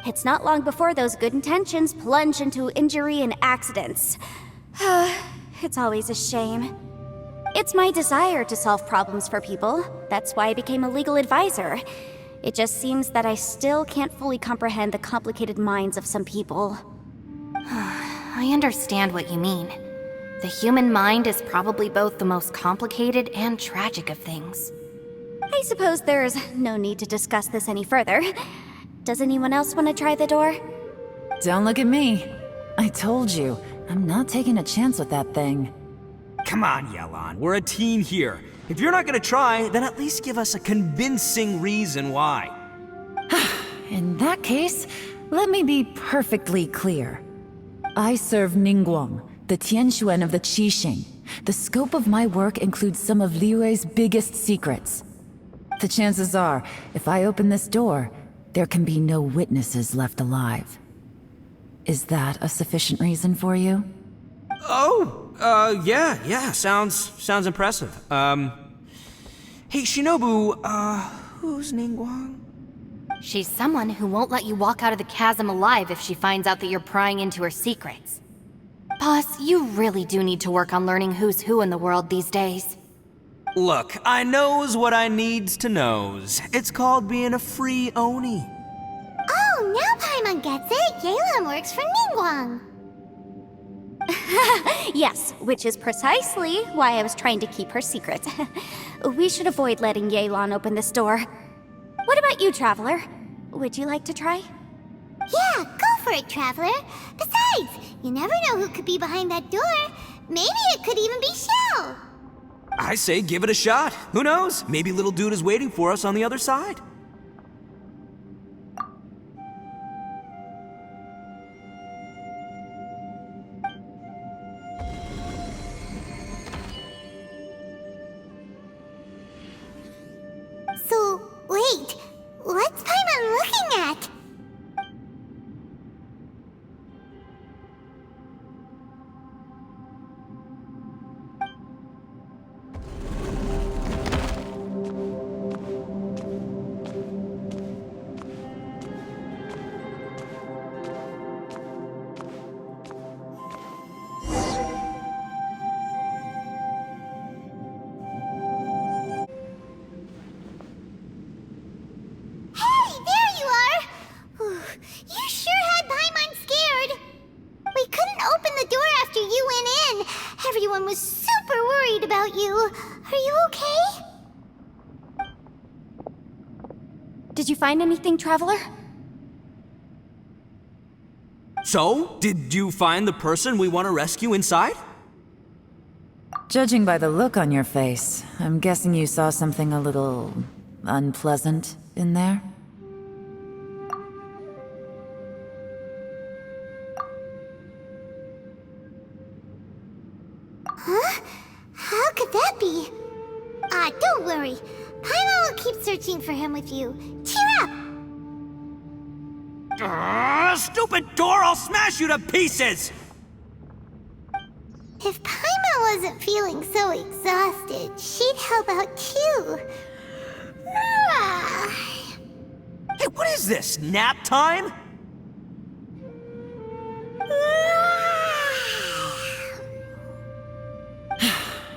It's not long before those good intentions plunge into injury and accidents. It's always a shame. It's my desire to solve problems for people. That's why I became a legal advisor. It just seems that I still can't fully comprehend the complicated minds of some people. I understand what you mean. The human mind is probably both the most complicated and tragic of things. I suppose there's no need to discuss this any further. Does anyone else want to try the door? Don't look at me. I told you, I'm not taking a chance with that thing. Come on, Yelan, we're a team here. If you're not gonna try, then at least give us a convincing reason why. In that case, let me be perfectly clear. I serve Ningguang, the Pt.1 of the Qixing. The scope of my work includes some of Liyue's biggest secrets. The chances are, if I open this door, there can be no witnesses left alive. Is that a sufficient reason for you? Oh, yeah, sounds impressive. Hey, Shinobu, who's Ningguang? She's someone who won't let you walk out of the chasm alive if she finds out that you're prying into her secrets. Boss, you really do need to work on learning who's who in the world these days. Look, I knows what I needs to knows. It's called being a free Oni. Oh, now Paimon gets it. Yelan works for Ningguang. Yes, which is precisely why I was trying to keep her secret. We should avoid letting Yelan open this door. What about you, Traveler? Would you like to try? Yeah, go for it, Traveler. Besides, you never know who could be behind that door. Maybe it could even be Xiao. I say give it a shot. Who knows? Maybe little dude is waiting for us on the other side. So, wait. What's Paimon looking at? Everyone was super worried about you. Are you okay? Did you find anything, Traveler? So, did you find the person we want to rescue inside? Judging by the look on your face, I'm guessing you saw something a little unpleasant in there? Huh? How could that be? Don't worry. Paimon will keep searching for him with you. Cheer up! Stupid door! I'll smash you to pieces! If Paimon wasn't feeling so exhausted, she'd help out too. Hey, what is this? Nap time?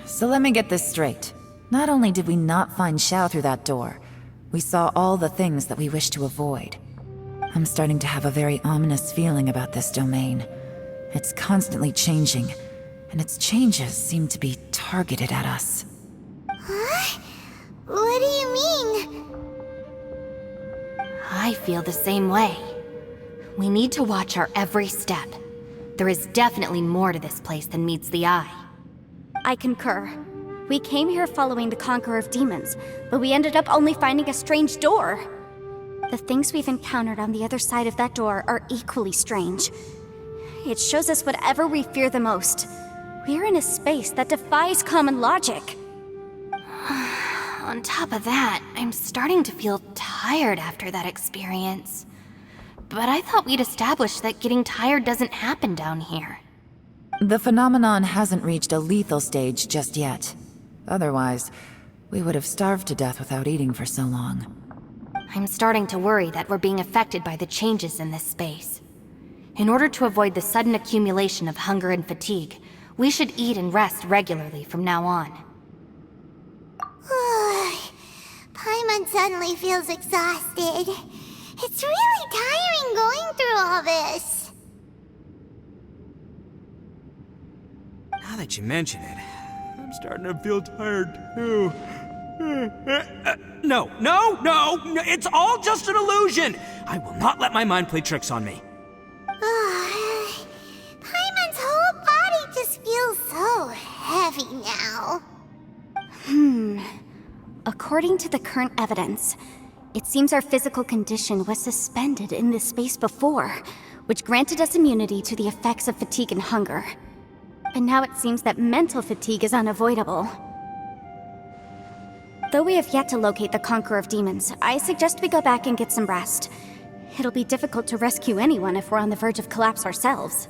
So let me get this straight. Not only did we not find Xiao through that door, we saw all the things that we wish to avoid. I'm starting to have a very ominous feeling about this domain. It's constantly changing, and its changes seem to be targeted at us. Huh? What do you mean? I feel the same way. We need to watch our every step. There is definitely more to this place than meets the eye. I concur. We came here following the Conqueror of Demons, but we ended up only finding a strange door. The things we've encountered on the other side of that door are equally strange. It shows us whatever we fear the most. We're in a space that defies common logic. On top of that, I'm starting to feel tired after that experience. But I thought we'd established that getting tired doesn't happen down here. The phenomenon hasn't reached a lethal stage just yet. Otherwise, we would have starved to death without eating for so long. I'm starting to worry that we're being affected by the changes in this space. In order to avoid the sudden accumulation of hunger and fatigue, we should eat and rest regularly from now on. Paimon suddenly feels exhausted. It's really tiring going through all this. Now that you mention it, I'm starting to feel tired too. No, it's all just an illusion! I will not let my mind play tricks on me. Paimon's whole body just feels so heavy now. According to the current evidence, it seems our physical condition was suspended in this space before, which granted us immunity to the effects of fatigue and hunger. But now it seems that mental fatigue is unavoidable. Though we have yet to locate the Conqueror of Demons, I suggest we go back and get some rest. It'll be difficult to rescue anyone if we're on the verge of collapse ourselves.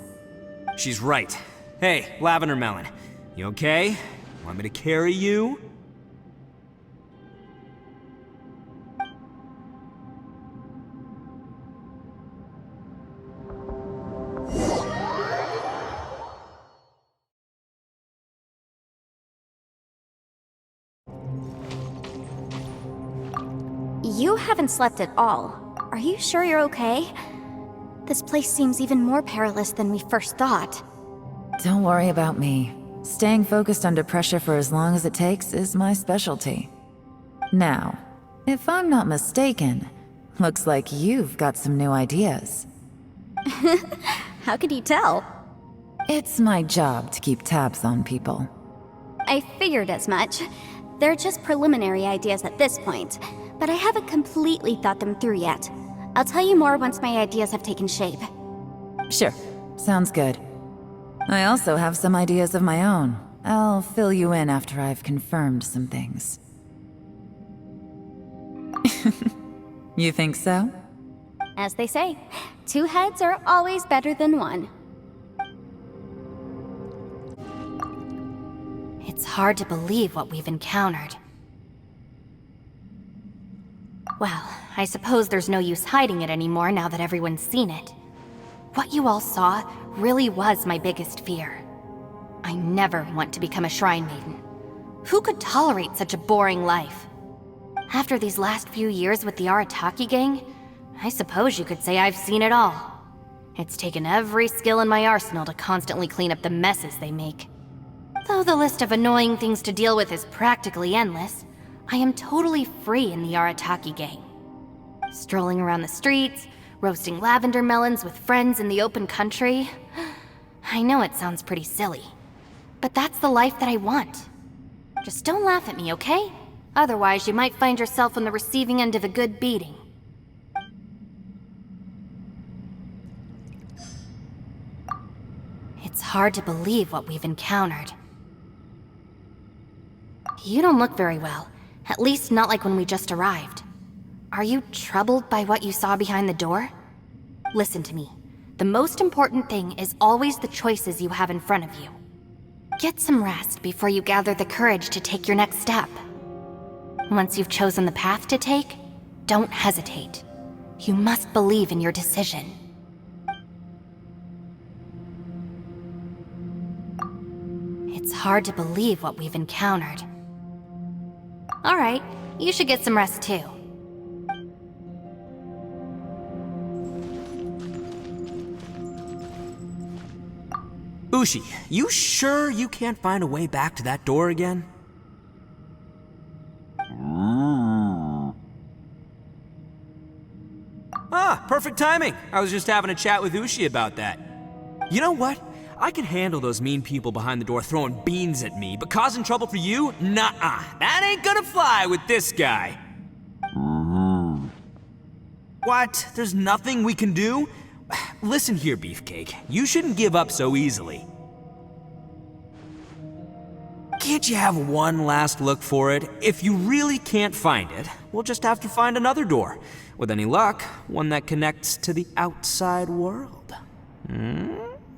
She's right. Hey, Lavender Melon. You okay? Want me to carry you? You haven't slept at all. Are you sure you're okay? This place seems even more perilous than we first thought. Don't worry about me. Staying focused under pressure for as long as it takes is my specialty. Now, if I'm not mistaken, looks like you've got some new ideas. How could you tell? It's my job to keep tabs on people. I figured as much. They're just preliminary ideas at this point, but I haven't completely thought them through yet. I'll tell you more once my ideas have taken shape. Sure, sounds good. I also have some ideas of my own. I'll fill you in after I've confirmed some things. You think so? As they say, 2 heads are always better than 1. It's hard to believe what we've encountered. Well, I suppose there's no use hiding it anymore now that everyone's seen it. What you all saw really was my biggest fear. I never want to become a Shrine Maiden. Who could tolerate such a boring life? After these last few years with the Arataki gang, I suppose you could say I've seen it all. It's taken every skill in my arsenal to constantly clean up the messes they make. Though the list of annoying things to deal with is practically endless, I am totally free in the Arataki gang. Strolling around the streets, roasting lavender melons with friends in the open country. I know it sounds pretty silly, but that's the life that I want. Just don't laugh at me, okay? Otherwise, you might find yourself on the receiving end of a good beating. It's hard to believe what we've encountered. You don't look very well. At least not like when we just arrived. Are you troubled by what you saw behind the door? Listen to me. The most important thing is always the choices you have in front of you. Get some rest before you gather the courage to take your next step. Once you've chosen the path to take, don't hesitate. You must believe in your decision. It's hard to believe what we've encountered. Alright, you should get some rest too. Ushi, you sure you can't find a way back to that door again? Ah, perfect timing. I was just having a chat with Ushi about that. You know what? I can handle those mean people behind the door throwing beans at me, but causing trouble for you? Nuh-uh. That ain't gonna fly with this guy. What? There's nothing we can do? Listen here, Beefcake. You shouldn't give up so easily. Can't you have one last look for it? If you really can't find it, we'll just have to find another door. With any luck, one that connects to the outside world.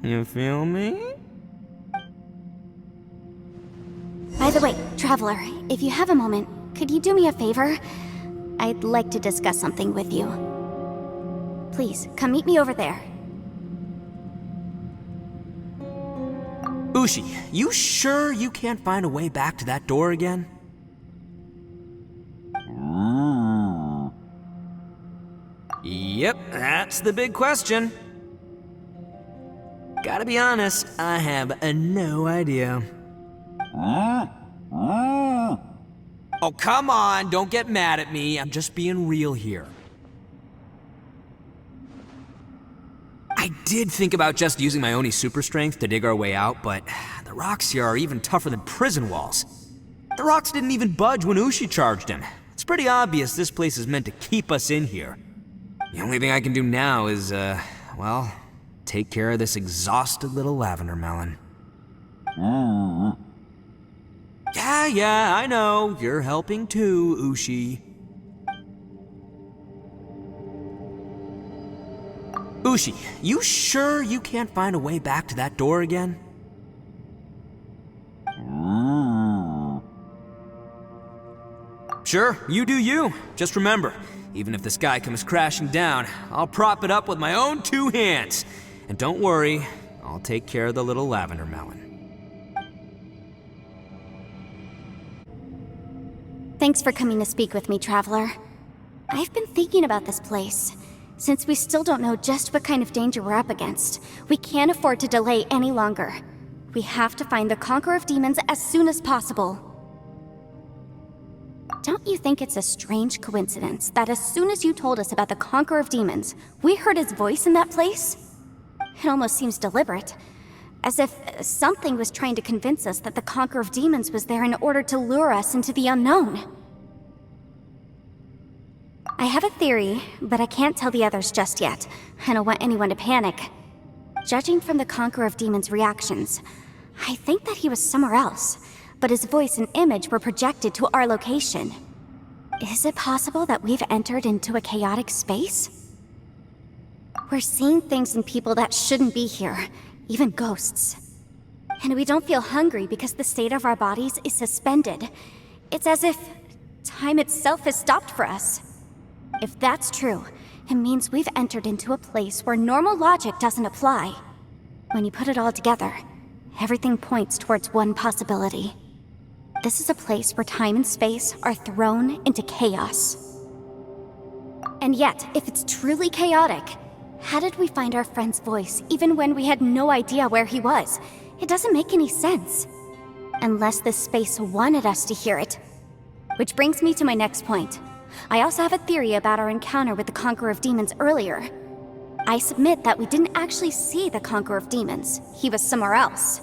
You feel me? By the way, Traveler, if you have a moment, could you do me a favor? I'd like to discuss something with you. Please, come meet me over there. Ushi, you sure you can't find a way back to that door again? Yep, that's the big question. Gotta be honest, I have no idea. Oh, come on, don't get mad at me. I'm just being real here. I did think about just using my Oni super strength to dig our way out, but the rocks here are even tougher than prison walls. The rocks didn't even budge when Ushi charged him. It's pretty obvious this place is meant to keep us in here. The only thing I can do now is, well, take care of this exhausted little lavender melon. Yeah, I know. You're helping too, Ushi. Ushi, you sure you can't find a way back to that door again? Sure, you do you. Just remember, even if the sky comes crashing down, I'll prop it up with my own 2 hands. And don't worry, I'll take care of the little lavender melon. Thanks for coming to speak with me, Traveler. I've been thinking about this place. Since we still don't know just what kind of danger we're up against, we can't afford to delay any longer. We have to find the Conqueror of Demons as soon as possible. Don't you think it's a strange coincidence that as soon as you told us about the Conqueror of Demons, we heard his voice in that place? It almost seems deliberate. As if something was trying to convince us that the Conqueror of Demons was there in order to lure us into the unknown. I have a theory, but I can't tell the others just yet. I don't want anyone to panic. Judging from the Conqueror of Demons' reactions, I think that he was somewhere else, but his voice and image were projected to our location. Is it possible that we've entered into a chaotic space? We're seeing things and people that shouldn't be here, even ghosts. And we don't feel hungry because the state of our bodies is suspended. It's as if time itself has stopped for us. If that's true, it means we've entered into a place where normal logic doesn't apply. When you put it all together, everything points towards one possibility. This is a place where time and space are thrown into chaos. And yet, if it's truly chaotic, how did we find our friend's voice even when we had no idea where he was? It doesn't make any sense. Unless this space wanted us to hear it. Which brings me to my next point. I also have a theory about our encounter with the Conqueror of Demons earlier. I submit that we didn't actually see the Conqueror of Demons. He was somewhere else.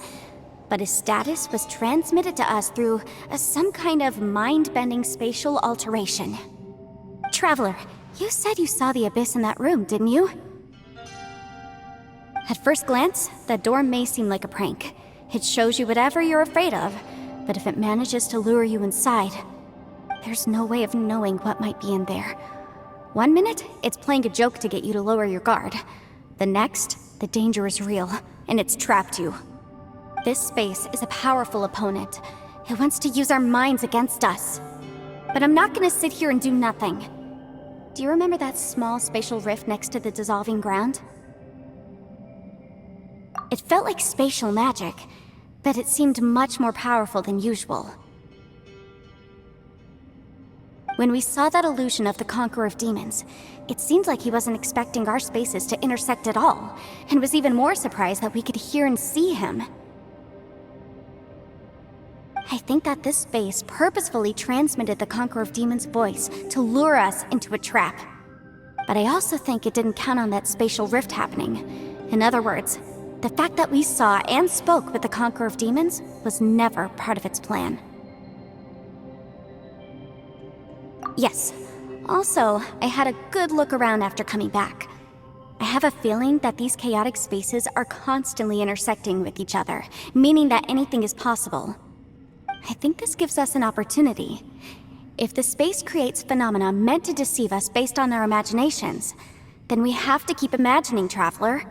But his status was transmitted to us through some kind of mind-bending spatial alteration. Traveler, you said you saw the abyss in that room, didn't you? At first glance, that door may seem like a prank. It shows you whatever you're afraid of, but if it manages to lure you inside, there's no way of knowing what might be in there. 1 minute, it's playing a joke to get you to lower your guard. The next, the danger is real, and it's trapped you. This space is a powerful opponent. It wants to use our minds against us. But I'm not gonna sit here and do nothing. Do you remember that small spatial rift next to the dissolving ground? It felt like spatial magic, but it seemed much more powerful than usual. When we saw that illusion of the Conqueror of Demons, it seemed like he wasn't expecting our spaces to intersect at all, and was even more surprised that we could hear and see him. I think that this space purposefully transmitted the Conqueror of Demons' voice to lure us into a trap. But I also think it didn't count on that spatial rift happening. In other words, the fact that we saw and spoke with the Conqueror of Demons was never part of its plan. Yes. Also, I had a good look around after coming back. I have a feeling that these chaotic spaces are constantly intersecting with each other, meaning that anything is possible. I think this gives us an opportunity. If the space creates phenomena meant to deceive us based on our imaginations, then we have to keep imagining, Traveler.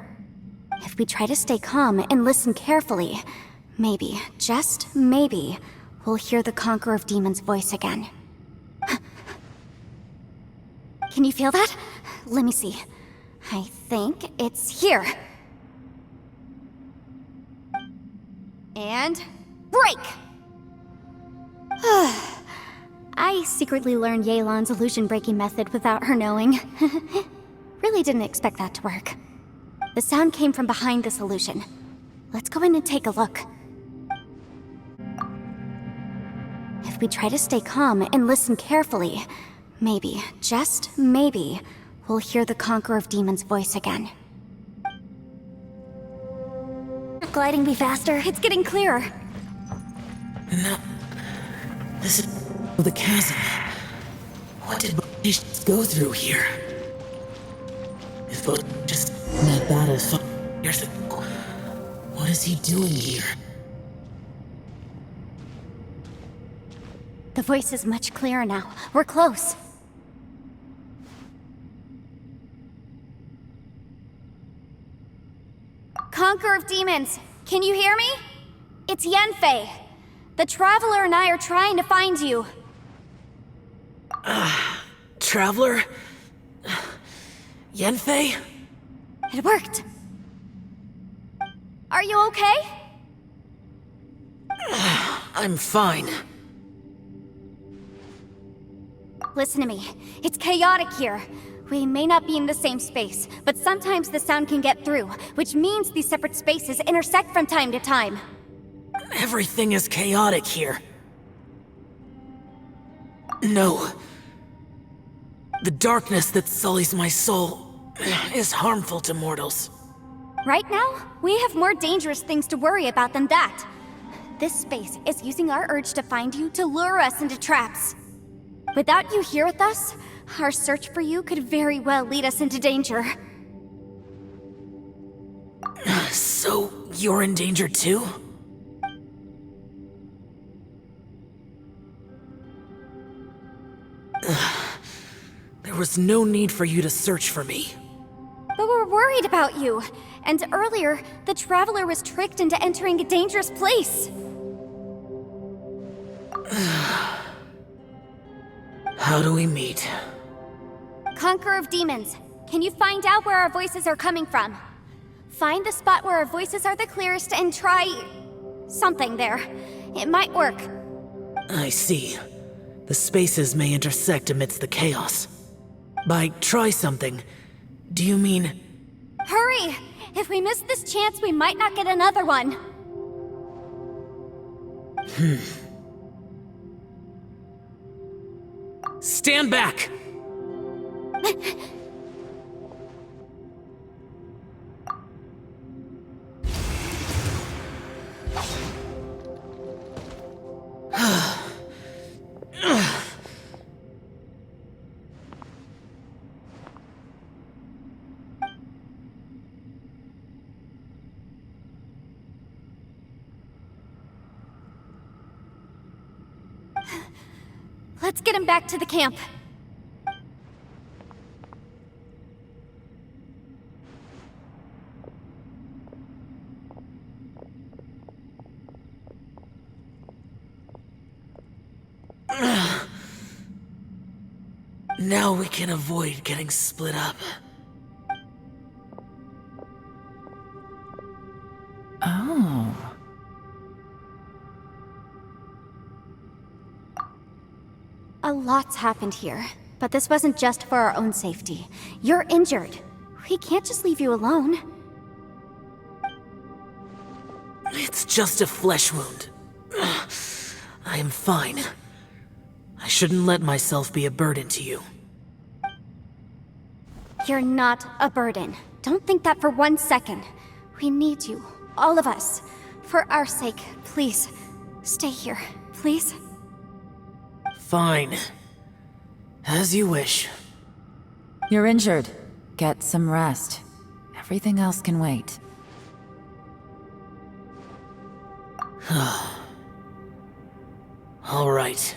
If we try to stay calm and listen carefully, maybe, just maybe, we'll hear the Conqueror of Demons' voice again. Can you feel that? Let me see. I think it's here. And break! I secretly learned Yelan's illusion-breaking method without her knowing. Really didn't expect that to work. The sound came from behind this illusion. Let's go in and take a look. If we try to stay calm and listen carefully, maybe, just maybe, we'll hear the Conqueror of Demons' voice again. Gliding me faster, it's getting clearer. No. This is the chasm. What did patients go through here? If just that bad as fuck, What is he doing here? The voice is much clearer now. We're close. Conqueror of Demons, can you hear me? It's Yanfei. The Traveler and I are trying to find you. Traveler? Yanfei? It worked. Are you okay? I'm fine. Listen to me. It's chaotic here. We may not be in the same space, but sometimes the sound can get through, which means these separate spaces intersect from time to time. Everything is chaotic here. No. The darkness that sullies my soul is harmful to mortals. Right now, we have more dangerous things to worry about than that. This space is using our urge to find you to lure us into traps. Without you here with us, our search for you could very well lead us into danger. So, you're in danger too? There was no need for you to search for me. But we're worried about you. And earlier, the Traveler was tricked into entering a dangerous place. How do we meet? Conqueror of Demons, can you find out where our voices are coming from? Find the spot where our voices are the clearest and try... something there. It might work. I see. The spaces may intersect amidst the chaos. By try something, do you mean... Hurry! If we miss this chance, we might not get another one. Stand back! Let's get him back to the camp. Now we can avoid getting split up. Oh. A lot's happened here, but this wasn't just for our own safety. You're injured. We can't just leave you alone. It's just a flesh wound. I am fine. I shouldn't let myself be a burden to you. You're not a burden. Don't think that for 1 second. We need you, all of us. For our sake, please, stay here, please. Fine. As you wish. You're injured. Get some rest. Everything else can wait. All right.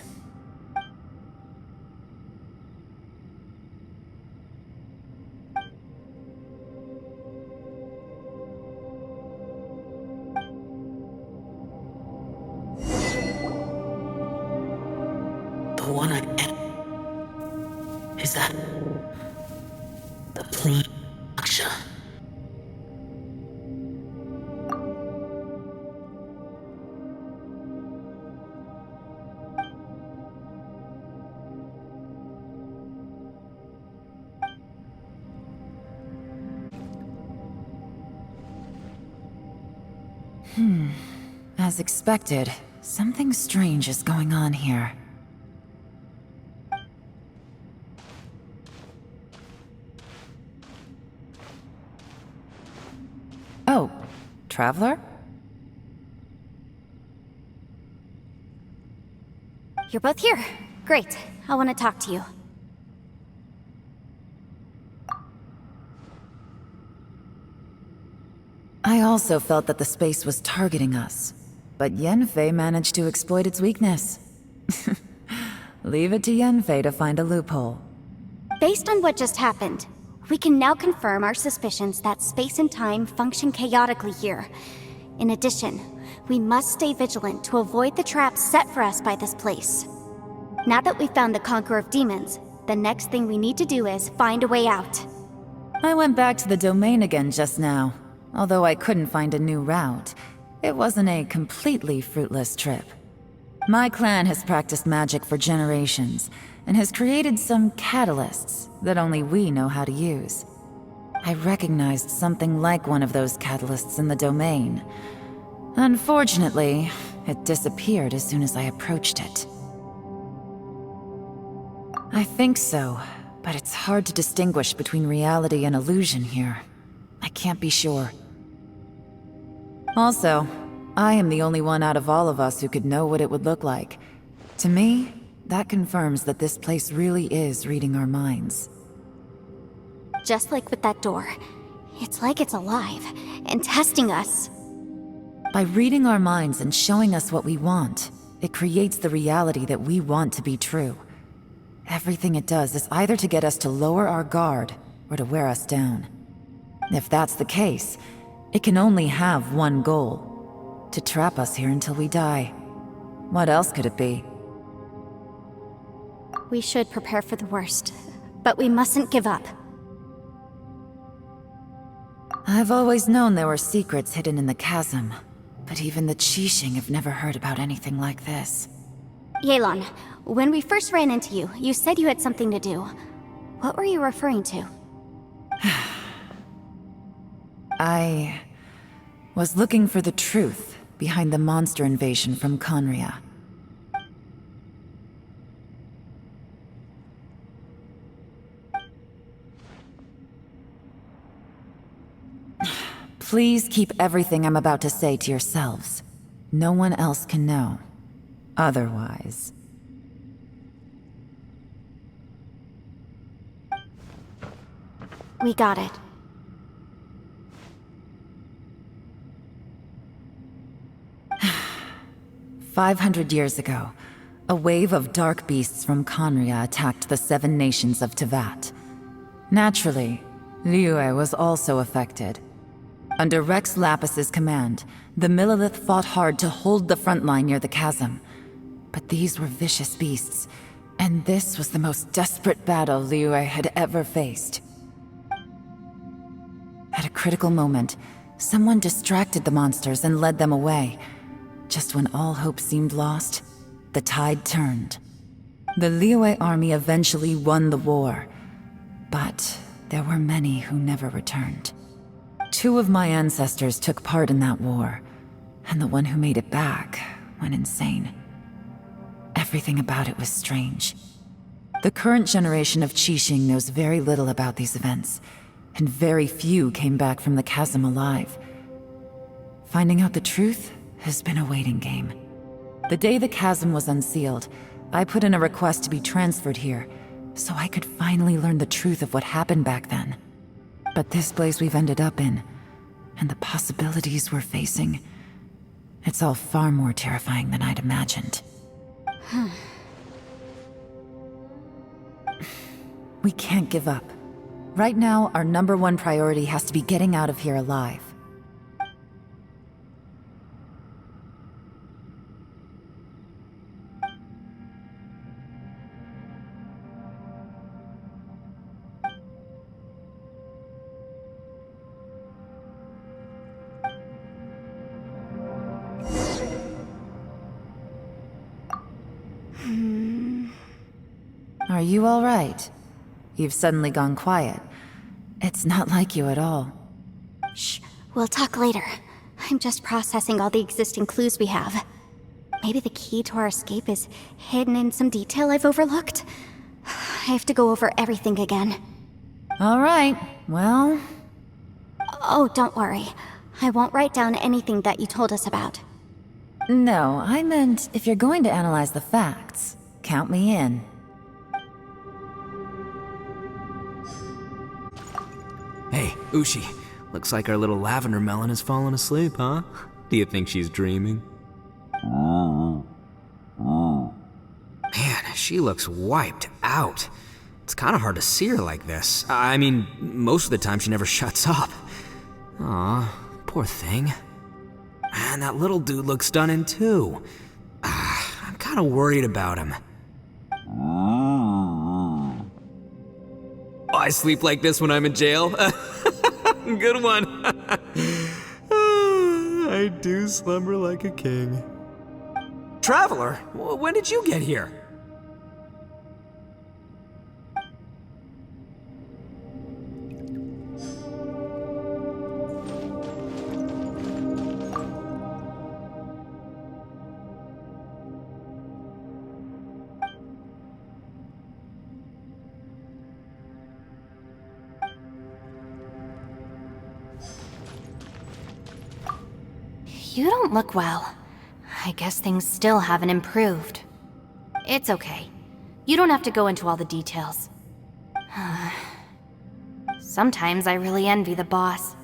The one I... Is that... the Prime Aksha? As expected, something strange is going on here. Oh, Traveler? You're both here. Great. I want to talk to you. I also felt that the space was targeting us, but Yenfei managed to exploit its weakness. Leave it to Yenfei to find a loophole. Based on what just happened, we can now confirm our suspicions that space and time function chaotically here. In addition, we must stay vigilant to avoid the traps set for us by this place. Now that we've found the Conqueror of Demons, the next thing we need to do is find a way out. I went back to the domain again just now. Although I couldn't find a new route, it wasn't a completely fruitless trip. My clan has practiced magic for generations, and has created some catalysts that only we know how to use. I recognized something like one of those catalysts in the domain. Unfortunately, it disappeared as soon as I approached it. I think so, but it's hard to distinguish between reality and illusion here. I can't be sure. Also, I am the only one out of all of us who could know what it would look like. To me, that confirms that this place really is reading our minds. Just like with that door, it's like it's alive and testing us. By reading our minds and showing us what we want, it creates the reality that we want to be true. Everything it does is either to get us to lower our guard or to wear us down. If that's the case, it can only have one goal: to trap us here until we die. What else could it be? We should prepare for the worst, but we mustn't give up. I've always known there were secrets hidden in the chasm, but even the Qixing have never heard about anything like this. Yelan, when we first ran into you, you said you had something to do. What were you referring to? I was looking for the truth behind the monster invasion from Conria. Please keep everything I'm about to say to yourselves. No one else can know. Otherwise... We got it. "500 years ago, a wave of dark beasts from Conria attacked the 7 nations of Tevat. Naturally, Liyue was also affected. Under Rex Lapis's command, the Millelith fought hard to hold the front line near the chasm. But these were vicious beasts, and this was the most desperate battle Liyue had ever faced. At a critical moment, someone distracted the monsters and led them away. Just when all hope seemed lost, the tide turned. The Liyue army eventually won the war, but there were many who never returned. 2 of my ancestors took part in that war, and the one who made it back went insane. Everything about it was strange. The current generation of Qixing knows very little about these events, and very few came back from the chasm alive. Finding out the truth has been a waiting game. The day the chasm was unsealed, I put in a request to be transferred here, so I could finally learn the truth of what happened back then. But this place we've ended up in, and the possibilities we're facing, it's all far more terrifying than I'd imagined. We can't give up. Right now, our #1 priority has to be getting out of here alive. Are you all right? You've suddenly gone quiet. It's not like you at all. Shh, we'll talk later. I'm just processing all the existing clues we have. Maybe the key to our escape is hidden in some detail I've overlooked. I have to go over everything again. All right, well... Oh, don't worry. I won't write down anything that you told us about. No, I meant if you're going to analyze the facts, count me in. Hey, Ushi, Looks like our little lavender melon has fallen asleep, huh? Do you think she's dreaming? Man, she looks wiped out. It's kind of hard to see her like this. I mean, most of the time she never shuts up. Aw, poor thing. And that little dude looks done in too. I'm kind of worried about him. Oh, I sleep like this when I'm in jail? Good one. I do slumber like a king. Traveler, when did you get here? You don't look well. I guess things still haven't improved. It's okay. You don't have to go into all the details. Sometimes I really envy the boss.